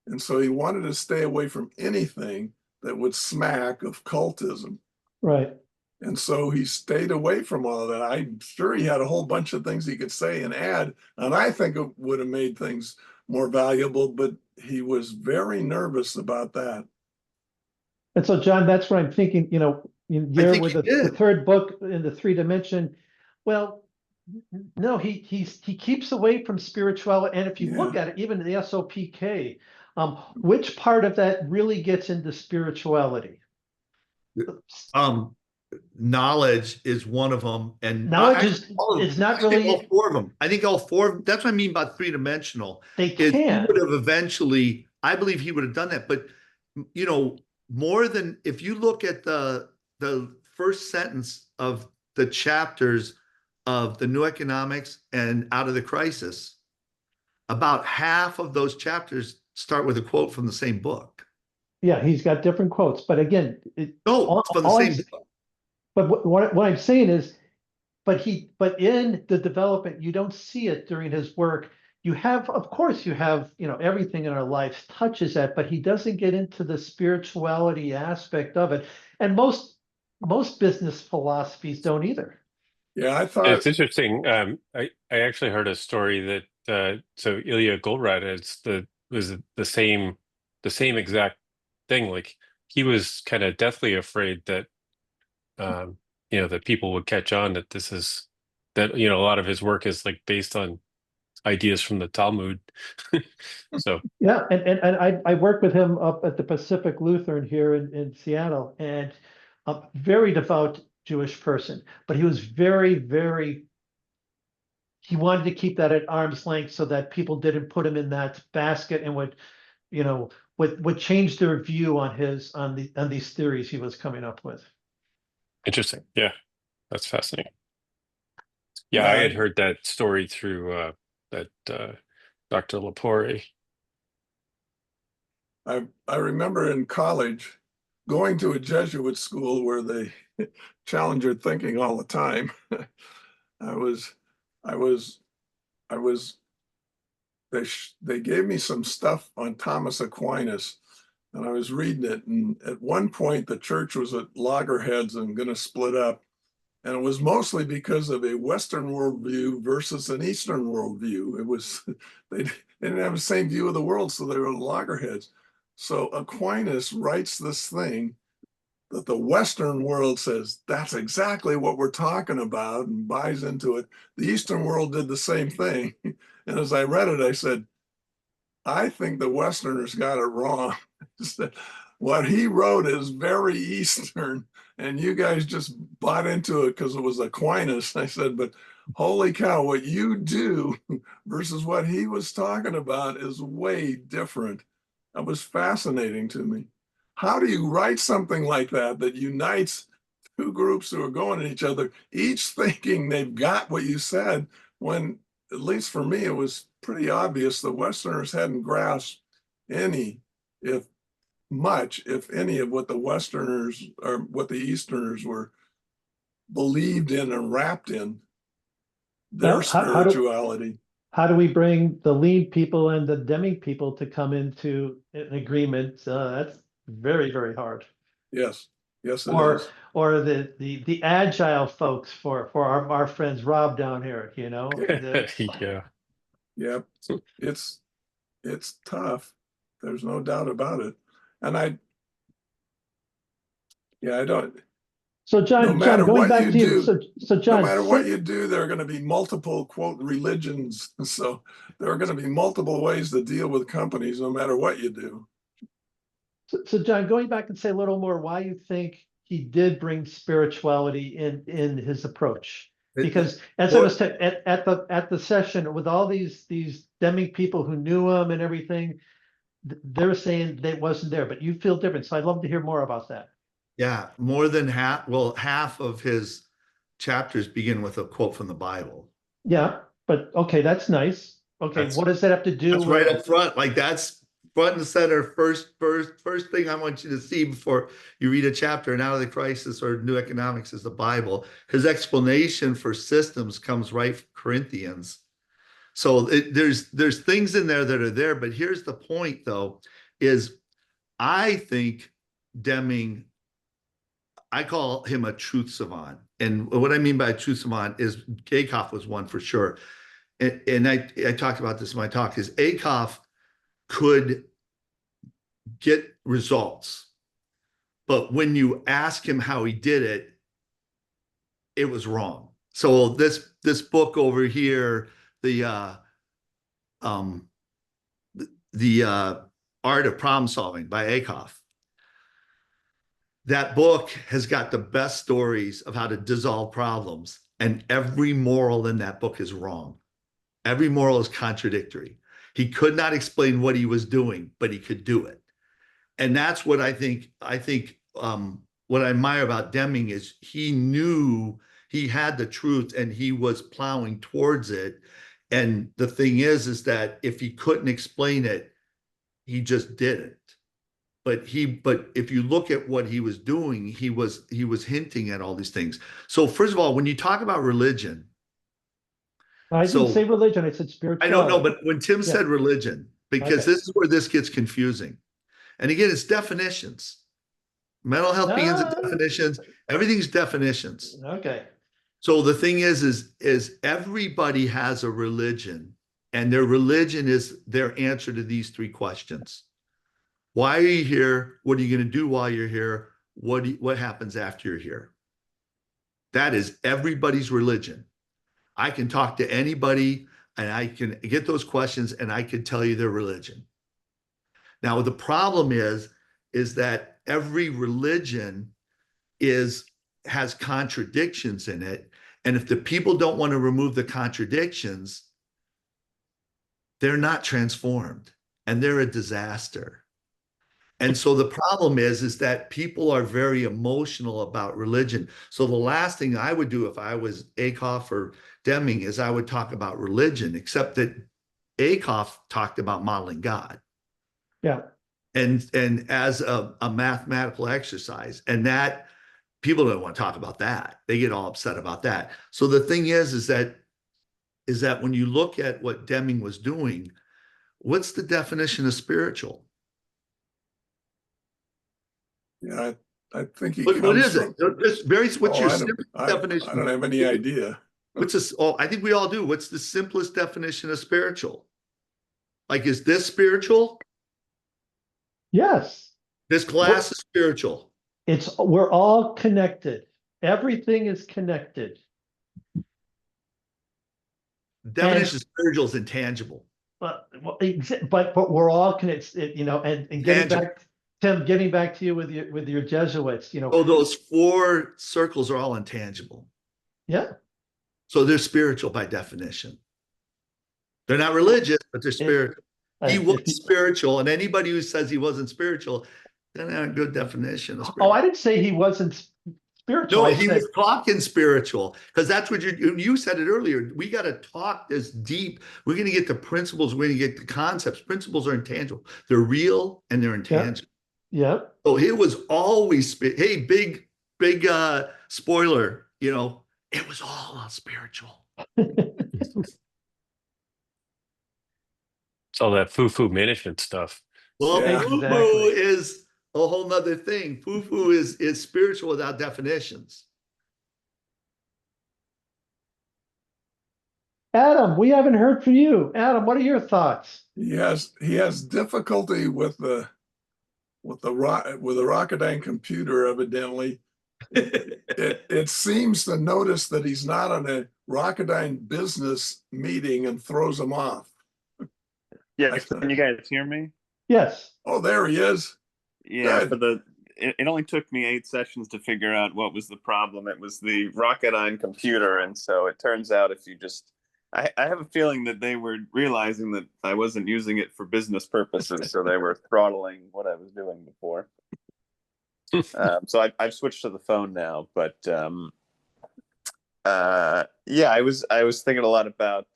and so he wanted to stay away from anything that would smack of cultism. Right. And so he stayed away from all of that. I'm sure he had a whole bunch of things he could say and add, and I think it would have made things more valuable, but he was very nervous about that. And so, John, that's what I'm thinking, you're with the third book in the 3-dimension. Well, no, he keeps away from spirituality. And if you look at it, even the SOPK, which part of that really gets into spirituality? Knowledge is one of them, and knowledge is not really all four of them. I think all four of them. That's what I mean by three-dimensional. They He can. would have eventually, I believe he would have done that, but more than, if you look at the first sentence of the chapters of the New Economics and Out of the Crisis, about half of those chapters start with a quote from the same book. Yeah, he's got different quotes, but again, it's from the same book. But what I'm saying is, but in the development, you don't see it during his work. Of course, you have, everything in our lives touches that, but he doesn't get into the spirituality aspect of it. And most business philosophies don't either. Yeah, I thought it's interesting. I actually heard a story that so Ilya Goldratt was the same exact thing. Like, he was kind of deathly afraid that that people would catch on that a lot of his work is like based on ideas from the Talmud. So yeah, and I worked with him up at the Pacific Lutheran here in Seattle, and a very devout Jewish person, but he was very, very, he wanted to keep that at arm's length so that people didn't put him in that basket and would change their view on these theories he was coming up with. interesting. Yeah, that's fascinating. Yeah, I had heard that story through that Dr. Lepore. I remember in college going to a Jesuit school where they challenge your thinking all the time. They gave me some stuff on Thomas Aquinas. and I was reading it, and at one point the church was at loggerheads and going to split up. And it was mostly because of a Western worldview versus an Eastern worldview. It was, they didn't have the same view of the world, so they were loggerheads. So Aquinas writes this thing that the Western world says, that's exactly what we're talking about, and buys into it. The Eastern world did the same thing. And as I read it, I said, I think the Westerners got it wrong. What he wrote is very Eastern, and you guys just bought into it because it was Aquinas. I said, but holy cow, what you do versus what he was talking about is way different. That was fascinating to me. How do you write something like that that unites two groups who are going at each other, each thinking they've got what you said, when, at least for me, it was pretty obvious the Westerners hadn't grasped any, if any, of what the Westerners or what the Easterners were believed in and wrapped in their Well, spirituality. how do we bring the lean people and the Deming people to come into an agreement? That's very, very hard. Yes, yes, it Or is. or the agile folks for our friends Rob down here, you know. Yeah. Yep, it's tough. There's no doubt about it. And I don't. So No John, matter going what back you to you. do, So no John, matter what you do, there are going to be multiple, quote, religions. So there are going to be multiple ways to deal with companies, no matter what you do. So John, going back and say a little more why you think he did bring spirituality in his approach. Because as I was at the session with all these Deming people who knew him and everything, they're saying they wasn't there, but you feel different. So I'd love to hear more about that. Yeah, more than half, well, half of his chapters begin with a quote from the Bible. Yeah, but okay, that's nice. Okay, what does that have to do That's with? right up front. Like that's front and center. First thing I want you to see before you read a chapter in Out of the Crisis or New Economics is the Bible. His explanation for systems comes right from Corinthians. So there's things in there that are there. But here's the point, though, is I think Deming, I call him a truth savant. And what I mean by a truth savant is Akoff was one for sure. And I talked about this in my talk, is Akoff could get results. But when you ask him how he did it, it was wrong. So this book over here, the Art of Problem Solving by Akoff, that book has got the best stories of how to dissolve problems, and every moral in that book is wrong. Every moral is contradictory. He could not explain what he was doing, but he could do it. And that's what I think what I admire about Deming is he knew he had the truth and he was plowing towards it. And the thing is that if he couldn't explain it, he just didn't. But if you look at what he was doing, he was hinting at all these things. So first of all, when you talk about religion, I didn't say religion, I said spirituality. I don't know, but when Tim said religion, because this is where this gets confusing. And again, it's definitions. Mental health begins at definitions. Everything's definitions. Okay. So the thing is everybody has a religion, and their religion is their answer to these three questions. Why are you here? What are you going to do while you're here? What happens after you're here? That is everybody's religion. I can talk to anybody and I can get those questions and I can tell you their religion. Now, the problem is that every religion has contradictions in it. And if the people don't want to remove the contradictions, they're not transformed and they're a disaster. And so the problem is that people are very emotional about religion. So the last thing I would do if I was Akoff or Deming is I would talk about religion, except that Akoff talked about modeling God. Yeah. And as a mathematical exercise, and that people don't want to talk about that. They get all upset about that. So the thing is that when you look at what Deming was doing, what's the definition of spiritual? Yeah, I think he What comes is it? from. It's very, what's Oh, your I don't, simplest I definition? don't have any idea. What's this? Oh, I think we all do. What's the simplest definition of spiritual? Like, is this spiritual? Yes, This class is spiritual. we're all connected. Everything is connected. Definition of spiritual is intangible. But we're all connected, and getting Tangible. back, Tim, getting back to you with your Jesuits, So those 4 circles are all intangible. yeah. So they're spiritual by definition. They're not religious, but they're spiritual. He was spiritual, and anybody who says he wasn't spiritual, doesn't have a good definition of spiritual. Oh, I didn't say he wasn't spiritual. No, I he said, was talking spiritual, because that's what you said it earlier. We got to talk this deep. We're going to get the principles. We're going to get the concepts. Principles are intangible. They're real and they're intangible. yeah. So it was always, hey, big spoiler, it was all spiritual. It's all that foo-foo management stuff. Well, Yeah. foo-foo is a whole nother thing. Foo-foo is spiritual without definitions. Adam, we haven't heard from you. Adam, what are your thoughts? He has difficulty with the Rocketdyne computer, evidently. It seems to notice that he's not on a Rocketdyne business meeting and throws him off. Yes, can you guys hear me? Yes. Oh, there he is. Yeah, Good. it only took me 8 sessions to figure out what was the problem. It was the Rocketdyne computer, and so it turns out if you just, I have a feeling that they were realizing that I wasn't using it for business purposes, so they were throttling what I was doing before. So I've switched to the phone now, but yeah, I was thinking a lot about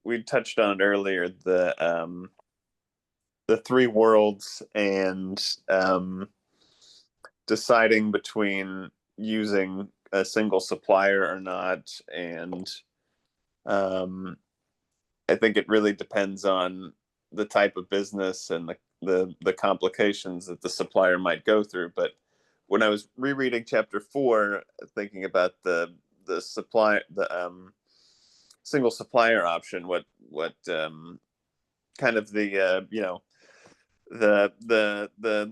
we touched on it earlier, the 3 worlds, and deciding between using a single supplier or not, and I think it really depends on the type of business and the complications that the supplier might go through. But when I was rereading chapter 4, thinking about the single supplier option, what kind of the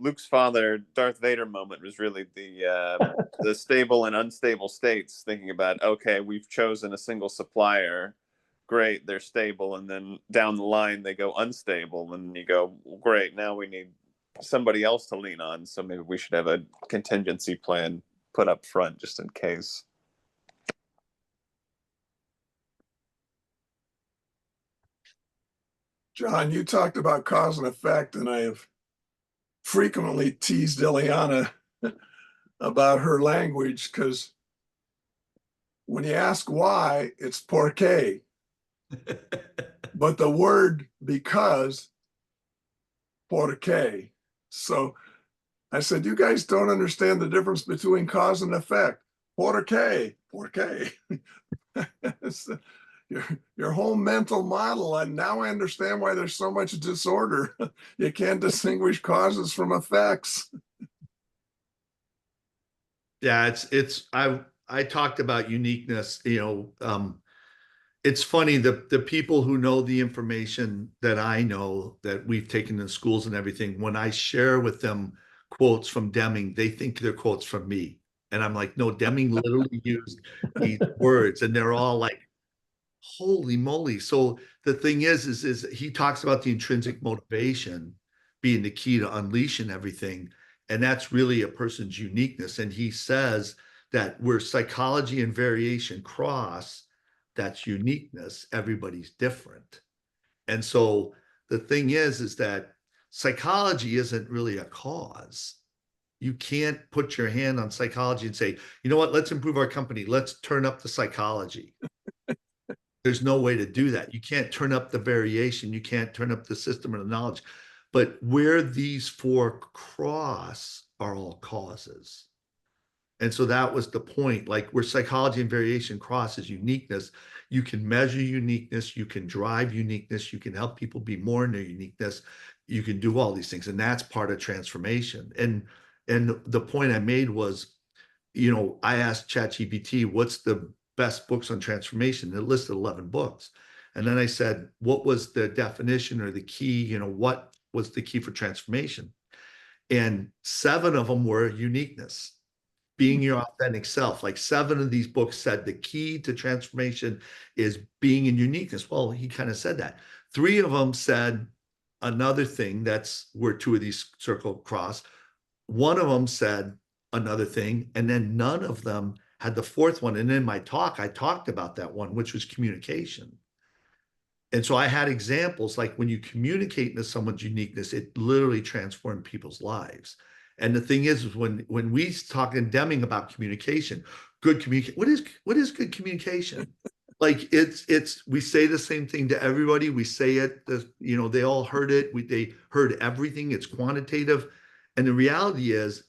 Luke's father Darth Vader moment was really the stable and unstable states, thinking about, okay, we've chosen a single supplier, great, they're stable, and then down the line they go unstable, and you go, great, now we need somebody else to lean on, so maybe we should have a contingency plan put up front just in case. John, you talked about cause and effect, and I have frequently teased Ileana about her language, because when you ask why, it's porque. But the word because, porque. So I said, you guys don't understand the difference between cause and effect. Porque. Your whole mental model, and now I understand why there's so much disorder. You can't distinguish causes from effects. Yeah, I talked about uniqueness, it's funny, the people who know the information that I know, that we've taken in schools and everything, when I share with them quotes from Deming, they think they're quotes from me. And I'm like, no, Deming literally used these words, and they're all like, holy moly. So the thing is he talks about the intrinsic motivation being the key to unleashing everything. And that's really a person's uniqueness. And he says that where psychology and variation cross, that's uniqueness. Everybody's different. And so the thing is that psychology isn't really a cause. You can't put your hand on psychology and say, you know what, let's improve our company. Let's turn up the psychology. There's no way to do that. You can't turn up the variation. You can't turn up the system or the knowledge. But where these 4 cross are all causes. And so that was the point, like where psychology and variation cross is uniqueness. You can measure uniqueness, you can drive uniqueness, you can help people be more in their uniqueness. you can do all these things, and that's part of transformation. And the point I made was, I asked ChatGPT, what's the best books on transformation? It listed 11 books. And then I said, what was the definition or the key, what was the key for transformation? And 7 of them were uniqueness, being your authentic self. Like 7 of these books said the key to transformation is being in uniqueness. Well, he kind of said that. 3 of them said another thing. That's where 2 of these circle cross. 1 of them said another thing, and then none of them had the 4th one. And in my talk, I talked about that one, which was communication. And so I had examples like when you communicate into someone's uniqueness, it literally transformed people's lives. And the thing is when we talk in Deming about communication, good communication, what is good communication? Like we say the same thing to everybody. We say it, they all heard it. They heard everything. It's quantitative. And the reality is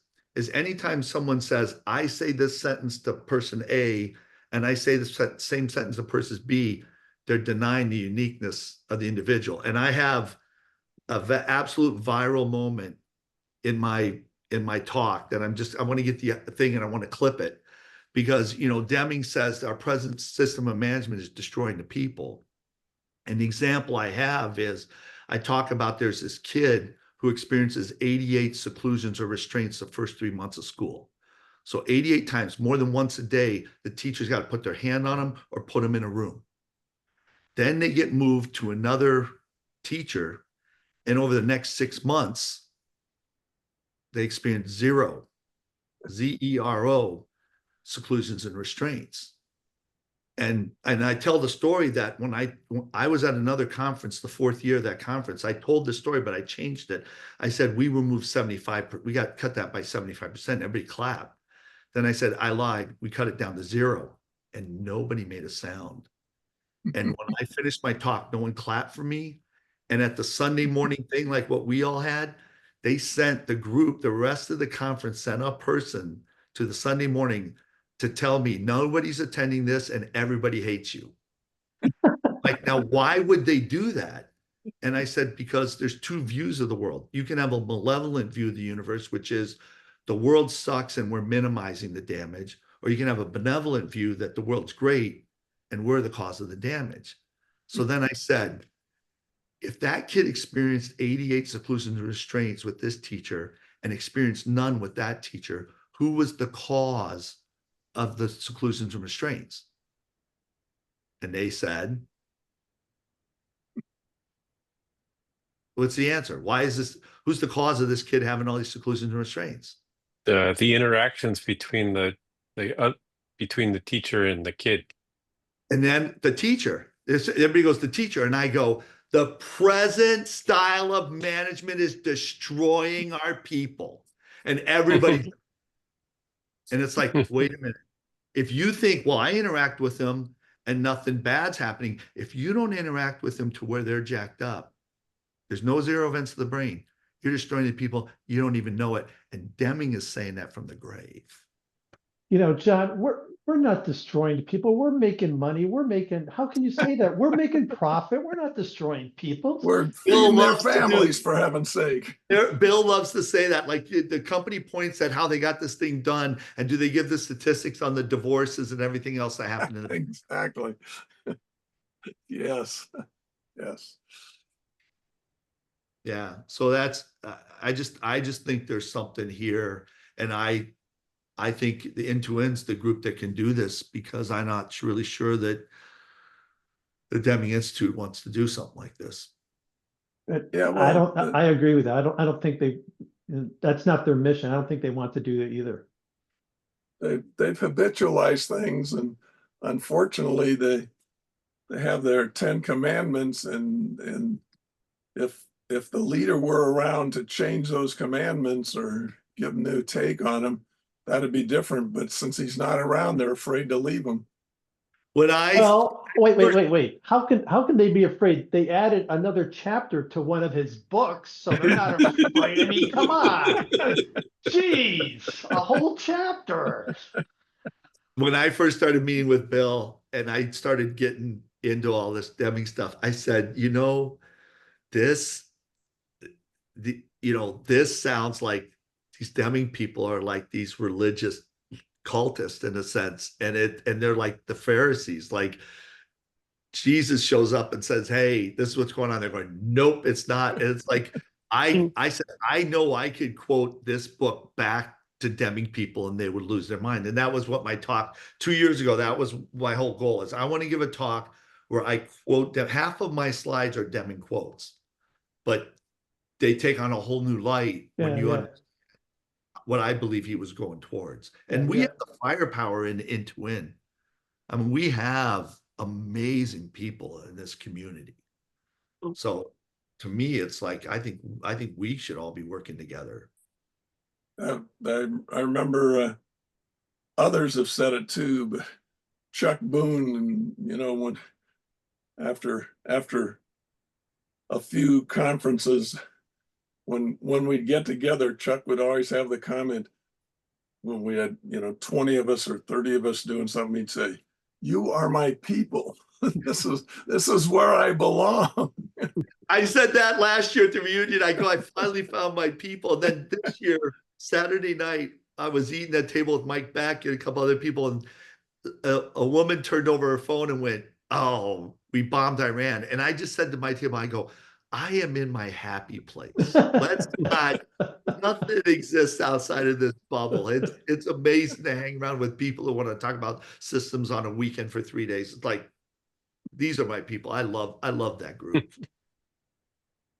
anytime someone says, I say this sentence to person A, and I say the same sentence to person B, they're denying the uniqueness of the individual. And I have an absolute viral moment in my talk that I want to get the thing and I want to clip it because, Deming says our present system of management is destroying the people. And the example I have is I talk about there's this kid who experiences 88 seclusions or restraints the first 3 months of school. So 88 times, more than once a day, the teacher's got to put their hand on them or put them in a room. Then they get moved to another teacher. And over the next 6 months, they experience 0, ZERO, seclusions and restraints. And I tell the story that when I was at another conference, the 4th year of that conference, I told the story, but I changed it. I said, we removed 75%. We got cut that by 75%. Everybody clapped. Then I said, I lied. We cut it down to 0 and nobody made a sound. And when I finished my talk, no one clapped for me. And at the Sunday morning thing, like what we all had, they sent the rest of the conference sent a person to the Sunday morning to tell me nobody's attending this and everybody hates you. Like, now, why would they do that? And I said, because there's 2 views of the world. You can have a malevolent view of the universe, which is the world sucks and we're minimizing the damage. Or you can have a benevolent view that the world's great and we're the cause of the damage. So then I said, if that kid experienced 88 seclusions and restraints with this teacher and experienced none with that teacher, who was the cause of the seclusions and restraints? And they said, what's the answer? Why is this? Who's the cause of this kid having all these seclusions and restraints? The interactions between the teacher and the kid. And then the teacher, everybody goes, the teacher. And I go, the present style of management is destroying our people. And everybody, and it's like, wait a minute. If you think, well, I interact with them and nothing bad's happening, if you don't interact with them to where they're jacked up, there's no 0 events of the brain. You're destroying the people. You don't even know it. And Deming is saying that from the grave. John, we're not destroying people. We're making money. How can you say that? We're making profit. We're not destroying people. We're feeding their families, for heaven's sake. Bill loves to say that, like the company points at how they got this thing done, and do they give the statistics on the divorces and everything else that happened? Exactly. Yes. Yeah. So that's I just think there's something here, and I think the End-to-End's the group that can do this, because I'm not really sure that the Deming Institute wants to do something like this. Yeah, well, I agree with that. I don't think that's not their mission. I don't think they want to do that either. They've habitualized things, and unfortunately they have their 10 commandments, and if the leader were around to change those commandments or give a new take on them, that'd be different. But since he's not around, they're afraid to leave him. Wait. How can they be afraid? They added another chapter to one of his books, so they're not afraid. I mean, come on. Jeez, a whole chapter. When I first started meeting with Bill and I started getting into all this Deming stuff, I said, this this sounds like these Deming people are like these religious cultists in a sense, and they're like the Pharisees. Like Jesus shows up and says, "Hey, this is what's going on." They're going, "Nope, it's not." And it's like I said, I know I could quote this book back to Deming people and they would lose their mind. And that was what my talk 2 years ago, that was my whole goal, is I want to give a talk where I quote them. Half of my slides are Deming quotes, but they take on a whole new light when you understand what I believe he was going towards. And we have the firepower in to win. I mean, we have amazing people in this community. So to me, it's like I think we should all be working together. I remember others have said it too, but Chuck Boone, and when after a few conferences, when we'd get together, Chuck would always have the comment, when we had 20 of us or 30 of us doing something, he'd say, "You are my people. This is where I belong." I said that last year at the reunion. I go, I finally found my people. And then this year, Saturday night, I was eating at table with Mike Beck and a couple other people, and a woman turned over her phone and went, "Oh, we bombed Iran." And I just said to my table, I go, I am in my happy place. Let's not, nothing exists outside of this bubble. It's amazing to hang around with people who want to talk about systems on a weekend for 3 days. It's like, these are my people. I love that group.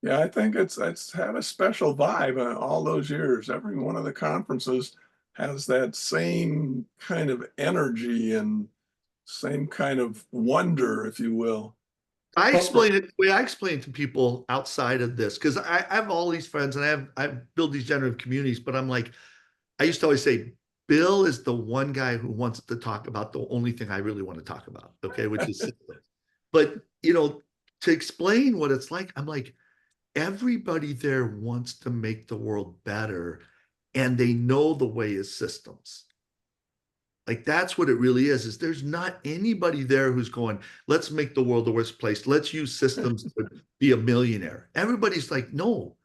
Yeah, I think it's had a special vibe all those years. Every one of the conferences has that same kind of energy and same kind of wonder, if you will. I explain it the way I explain to people outside of this, because I have all these friends and I build these generative communities, but I'm like, I used to always say, Bill is the one guy who wants to talk about the only thing I really want to talk about, okay, which is systems. But, to explain what it's like, I'm like, everybody there wants to make the world better, and they know the way is systems. Like, that's what it really is there's not anybody there who's going, let's make the world the worst place. Let's use systems to be a millionaire. Everybody's like, no,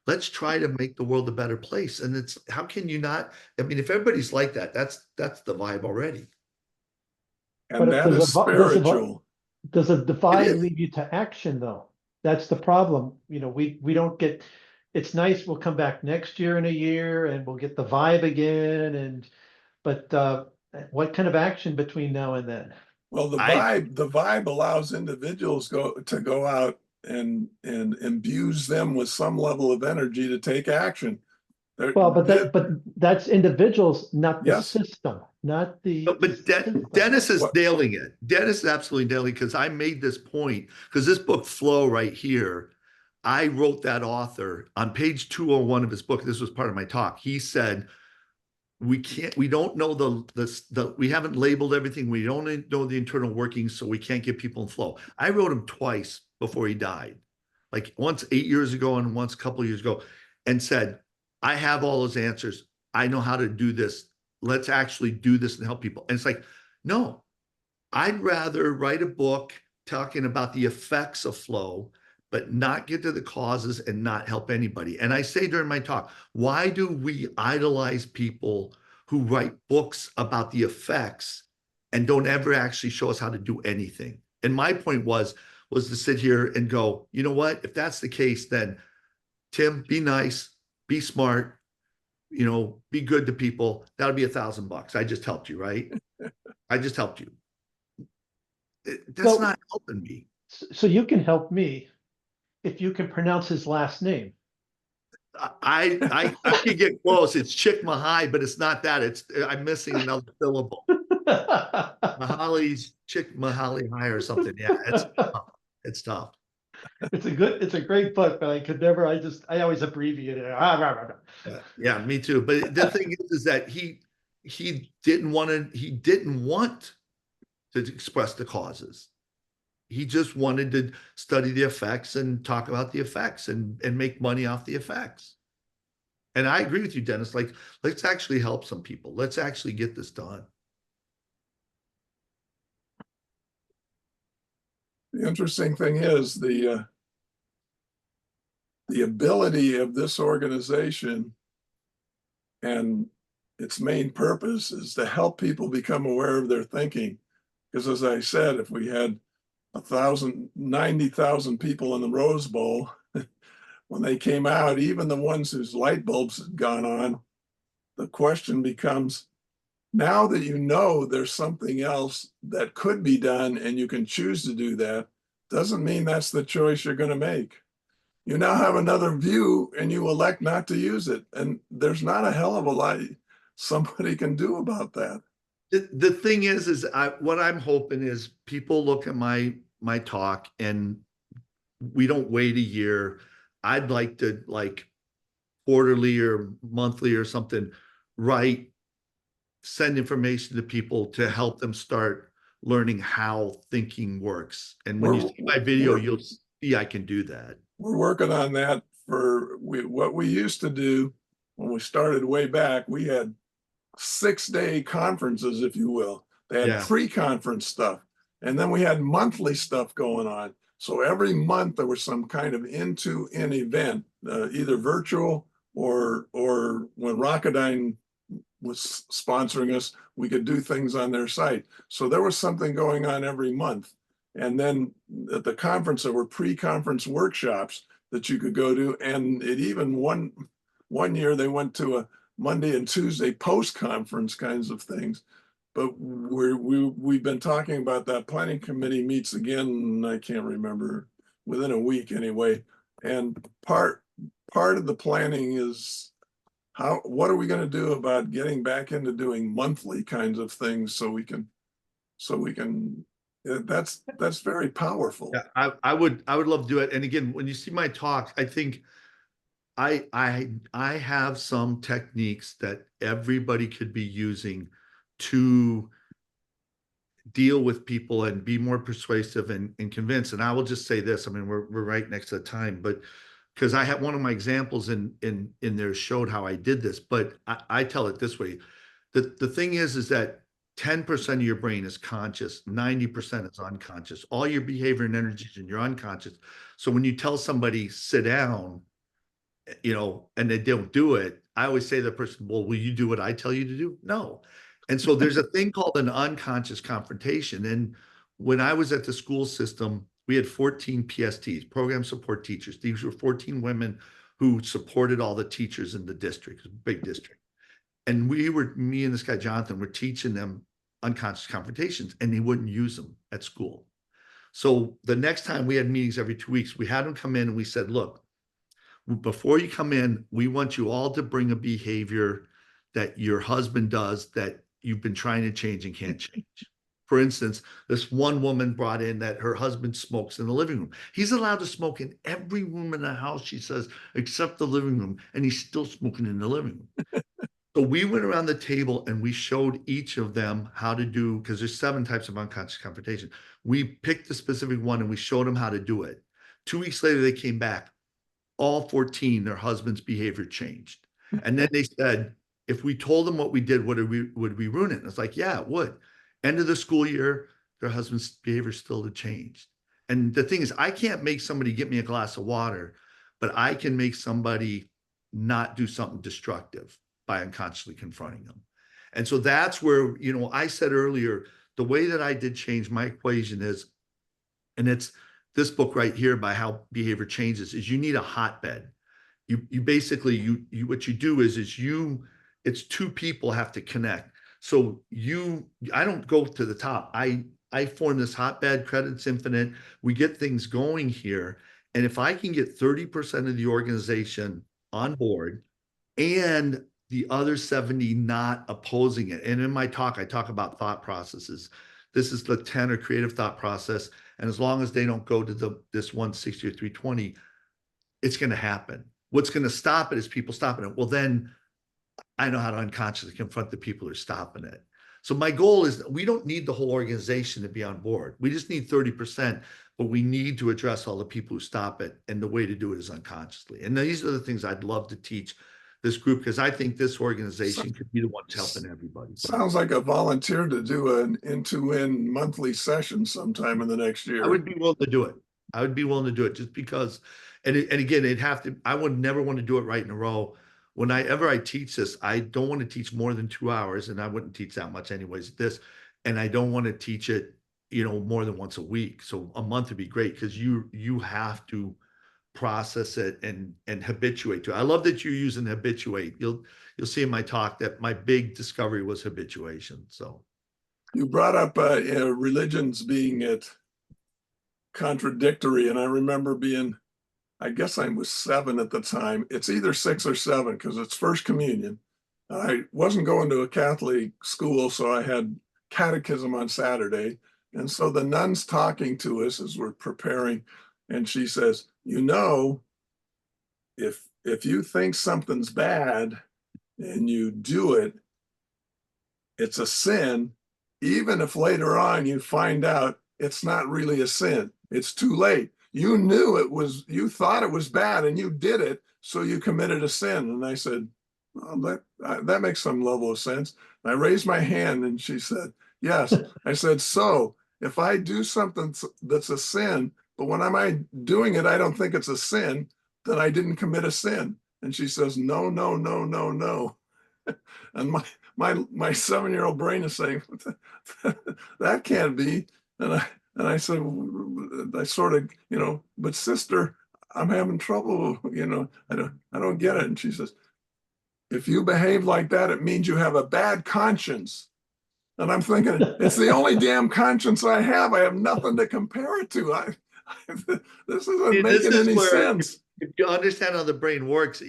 let's try to make the world a better place. And it's, how can you not? I mean, if everybody's like that, that's the vibe already. And that is spiritual. Does a divide lead you to action, though? That's the problem. We don't get, it's nice, we'll come back next year in a year and we'll get the vibe again. But what kind of action between now and then? Well, the vibe allows individuals to go out and imbues them with some level of energy to take action. Well, but that's individuals, not the system, not the. But Dennis is nailing it. Dennis is absolutely nailing it, because I made this point, because this book, Flow, right here, I wrote that author on page 201 of his book. This was part of my talk. He said, we don't know we haven't labeled everything. We don't know the internal workings, so we can't get people in flow. I wrote him twice before he died, like once 8 years ago and once a couple of years ago, and said, I have all those answers. I know how to do this. Let's actually do this and help people. And it's like, no, I'd rather write a book talking about the effects of flow, but not get to the causes and not help anybody. And I say during my talk, why do we idolize people who write books about the effects and don't ever actually show us how to do anything? And my point was to sit here and go, you know what? If that's the case, then Tim, be nice, be smart, be good to people. That'll be $1,000. I just helped you, right? I just helped you. That's not helping me. So you can help me if you can pronounce his last name. I can get close. It's Chick-Mahai, but it's not that. I'm missing another syllable. Mahali's Chick-Mahali High or something. Yeah, it's tough. It's a great book, but I could never, I always abbreviate it. Yeah, me too. But the thing is that he didn't want to express the causes. He just wanted to study the effects and talk about the effects and make money off the effects. And I agree with you, Dennis. Like, let's actually help some people. Let's actually get this done. The interesting thing is the ability of this organization and its main purpose is to help people become aware of their thinking. Because as I said, if we had 90,000 people in the Rose Bowl, when they came out, even the ones whose light bulbs had gone on, the question becomes, now that you know there's something else that could be done and you can choose to do that, doesn't mean that's the choice you're going to make. You now have another view and you elect not to use it. And there's not a hell of a lot somebody can do about that. The thing is what I'm hoping is people look at my talk and we don't wait a year. I'd like to, like, quarterly or monthly or something, send information to people to help them start learning how thinking works. And when you see my video, you'll see I can do that. We're working on that what we used to do when we started way back. We had 6-day conferences, if you will. They had pre-conference stuff, and then we had monthly stuff going on. So every month there was some kind of end-to-end event, either virtual or when Rocketdyne was sponsoring us, we could do things on their site. So there was something going on every month. And then at the conference, there were pre-conference workshops that you could go to. And it even one year they went to a Monday and Tuesday post-conference kinds of things. But we've been talking about that. Planning committee meets again, I can't remember, within a week anyway. And part of the planning is what are we going to do about getting back into doing monthly kinds of things so we can that's very powerful. Yeah, I would love to do it. And again, when you see my talk, I think I have some techniques that everybody could be using to deal with people and be more persuasive and convince. And I will just say this, I mean, we're right next to the time, but because I had one of my examples in there showed how I did this, but I tell it this way. The thing is that 10% of your brain is conscious, 90% is unconscious. All your behavior and energy is in your unconscious. So when you tell somebody sit down, and they don't do it, I always say to the person, well, will you do what I tell you to do? No. And so there's a thing called an unconscious confrontation. And when I was at the school system, we had 14 PSTs, program support teachers. These were 14 women who supported all the teachers in the district, it was a big district. And me and this guy, Jonathan, were teaching them unconscious confrontations, and they wouldn't use them at school. So the next time we had meetings every 2 weeks, we had them come in and we said, look, before you come in, we want you all to bring a behavior that your husband does that you've been trying to change and can't change. For instance, this one woman brought in that her husband smokes in the living room. He's allowed to smoke in every room in the house, she says, except the living room, and he's still smoking in the living room. So we went around the table and we showed each of them how to do, because there's 7 types of unconscious confrontation. We picked the specific one and we showed them how to do it. 2 weeks later, they came back. All 14, their husband's behavior changed. And then they said, if we told them what we did, would we ruin it? And it's like, yeah, it would. End of the school year, their husband's behavior still had changed. And the thing is, I can't make somebody get me a glass of water, but I can make somebody not do something destructive by unconsciously confronting them. And so that's where, I said earlier, the way that I did change my equation is, and it's this book right here by How Behavior Changes, is you need a hotbed. You basically, what you do is it's 2 people have to connect. So I don't go to the top. I form this hotbed, credits infinite. We get things going here. And if I can get 30% of the organization on board and the other 70 not opposing it. And in my talk, I talk about thought processes. This is the 10 or creative thought process. And as long as they don't go to this 160 or 320, it's going to happen. What's going to stop it is people stopping it. Well, then I know how to unconsciously confront the people who are stopping it. So my goal is that we don't need the whole organization to be on board. We just need 30%, but we need to address all the people who stop it. And the way to do it is unconsciously. And these are the things I'd love to teach this group, because I think this organization could be the one helping everybody. Sounds like a volunteer to do an end-to-end monthly session sometime in the next year. I would be willing to do it. I would be willing to do it just because, and again, I would never want to do it right in a row. Whenever I teach this, I don't want to teach more than 2 hours, and I wouldn't teach that much anyways. And I don't want to teach it, more than once a week. So a month would be great because you have to process it and habituate to it. I love that you're using habituate. You'll see in my talk that my big discovery was habituation. So You brought up religions being contradictory, and I remember I guess I was 7 at the time. It's either 6 or 7 because it's first communion. I wasn't going to a Catholic school, so I had catechism on Saturday. And so the nun's talking to us as we're preparing, and she says, if you think something's bad and you do it, it's a sin, even if later on you find out it's not really a sin. It's too late. You you thought it was bad and you did it, so you committed a sin. And I said, well, that makes some level of sense. And I raised my hand and she said, yes. I said, so if I do something that's a sin, but when I'm doing it, I don't think it's a sin, then I didn't commit a sin. And she says, no, no, no, no, no. And my 7-year-old brain is saying, that can't be. And I said, I sort of, but sister, I'm having trouble, I don't get it. And she says, if you behave like that, it means you have a bad conscience. And I'm thinking, it's the only damn conscience I have. I have nothing to compare it to. This isn't making any sense. If you understand how the brain works,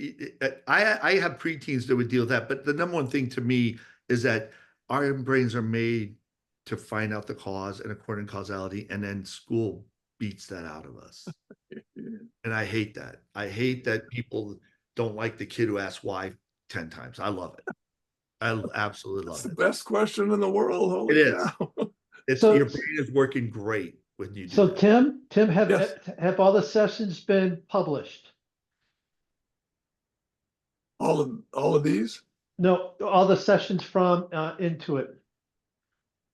I have preteens that would deal with that. But the number one thing to me is that our brains are made to find out the cause and according to causality, and then school beats that out of us. And I hate that. I hate that people don't like the kid who asks why 10 times. I love it. I absolutely love It's it. the best question in the world. Holy It is. cow. Your brain is working great when you do So that. Tim, Yes. have all the sessions been published? All of these? No, all the sessions from Intuit.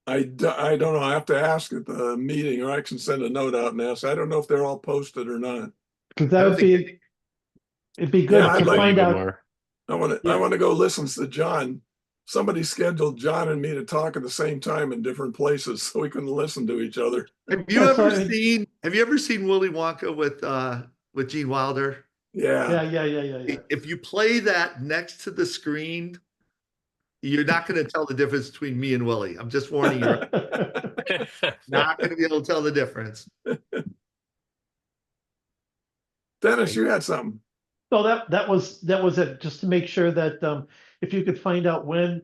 I don't know. I have to ask at the meeting, or I can send a note out and ask. I don't know if they're all posted or not. Because I that don't would think it'd be good Yeah, to I'd like find Even out. more. I want to go listen to John. Somebody scheduled John and me to talk at the same time in different places so we can listen to each other. Have you That's ever what I mean. seen Willy Wonka with Gene Wilder? Yeah. Yeah. If you play that next to the screen, you're not going to tell the difference between me and Willie. I'm just warning you. Not going to be able to tell the difference. Dennis, you had something. No, that was it. Just to make sure that if you could find out when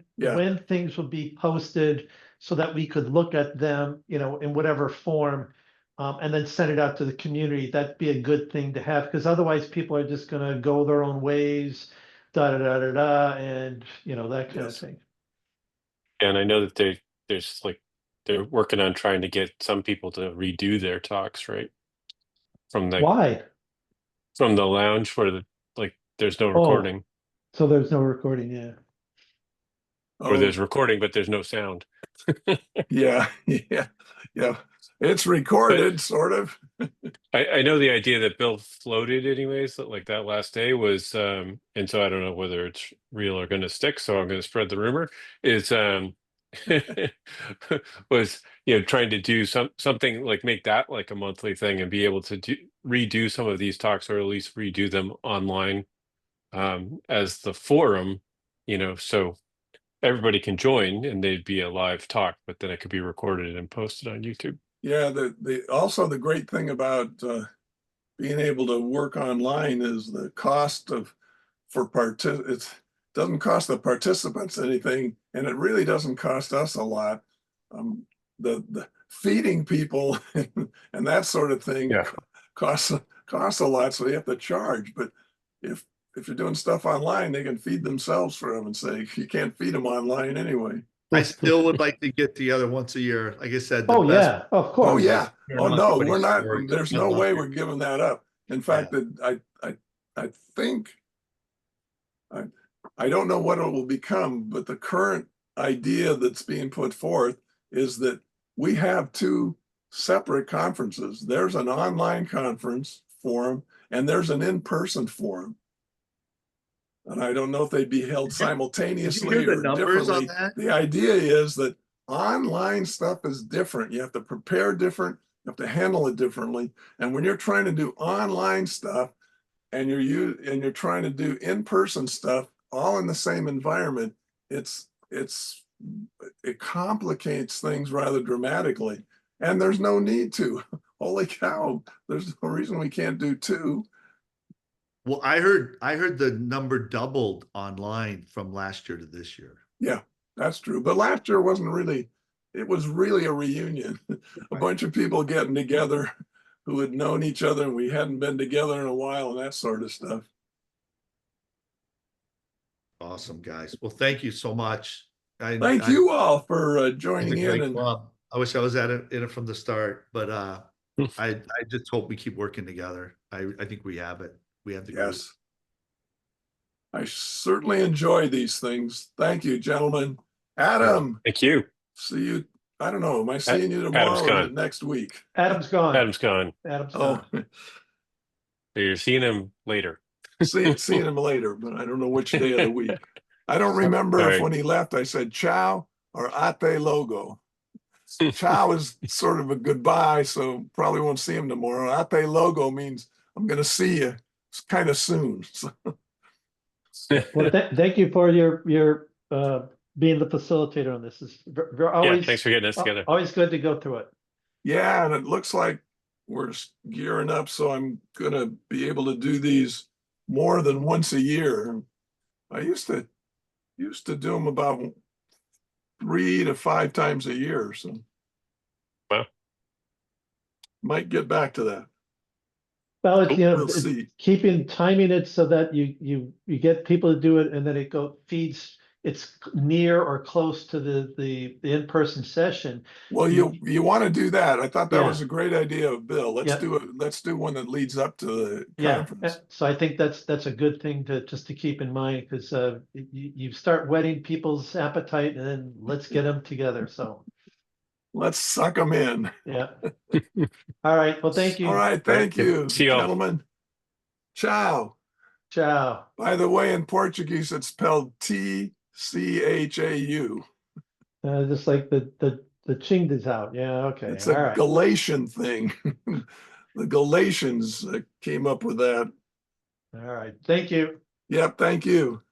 things would be posted, so that we could look at them, in whatever form, and then send it out to the community. That'd be a good thing to have, because otherwise people are just gonna go their own ways, and that kind of Yes. thing. And I know that they're working on trying to get some people to redo their talks, right? From the Why? lounge where there's no Oh. recording, So there's no recording, yeah. or Oh, there's recording but there's no sound. yeah. It's recorded, sort of. I know the idea that Bill floated anyways, like that last day was, and so I don't know whether it's real or going to stick, so I'm going to spread the rumor, is was trying to do something like make that like a monthly thing and be able to redo some of these talks, or at least redo them online as the forum, so everybody can join and they'd be a live talk, but then it could be recorded and posted on YouTube. Yeah, also the great thing about being able to work online is the cost it doesn't cost the participants anything, and it really doesn't cost us a lot. The feeding people and that sort of thing costs a lot, so they have to charge. But if you're doing stuff online, they can feed themselves, for heaven's sake. You can't feed them online anyway. I still would like to get together once a year. Like I said, the Oh best. yeah, of course. Oh yeah. Oh no, we're not. Stories. There's I no love way it. we're giving that up. In fact, that I think I don't know what it will become, but the current idea that's being put forth is that we have 2 separate conferences. There's an online conference forum and there's an in-person forum. And I don't know if they'd be held Did you simultaneously hear the or numbers on differently. that? The idea is that online stuff is different. You have to prepare different, you have to handle it differently. And when you're trying to do online stuff and you're trying to do in-person stuff all in the same environment, it complicates things rather dramatically. And there's no need to. Holy cow, there's no reason we can't do two. Well, I heard the number doubled online from last year to this year. Yeah, that's true. But last year wasn't really, it was really a reunion. A bunch of people getting together who had known each other and we hadn't been together in a while and that sort of stuff. Awesome, guys. Well, thank you so much. Thank you all for It's a joining in. great And club. I wish I was in it from the start, but I just hope we keep working together. I think we have it. We have the group. yes, I certainly enjoy these things. Thank you, gentlemen. Adam, Thank you. see you. I don't know. Am I seeing you Adam's tomorrow or is gone. it next week? Adam's gone. Adam's gone. Adam's Oh, gone. So you're seeing him later. seeing him later, but I don't know which day of the week. I don't remember All if right. when he left I said ciao or ate logo. Ciao is sort of a goodbye, so probably won't see him tomorrow. Ate logo means I'm going to see you kind of soon. So, Well, thank you for your being the facilitator on this. It's Yeah, always thanks for getting us together. always good to go through it. yeah, and it looks like we're gearing up, so I'm going to be able to do these more than once a year. I used to do them about 3 to 5 times a year, so Wow. might get back to that. Well, it's, We'll it's see. keeping timing it so that you get people to do it and then it feeds it's near or close to the in-person session. Well, you want to do that. I thought that Yeah. was a great idea of Bill. Let's Yeah. do it. Let's do one that leads up to the Yeah, conference. so I think that's a good thing to keep in mind because you start whetting people's appetite and then let's get them together. So Let's suck them in. yeah. All right. Well, thank you. All right. Thank Yep. you, See y'all. gentlemen. Ciao. Ciao. By the way, in Portuguese, it's spelled Tchau. Just like the chinged is out. Yeah. Okay. It's All a right. Galatian thing. The Galatians came up with that. All right. Thank you. Yep. Thank you.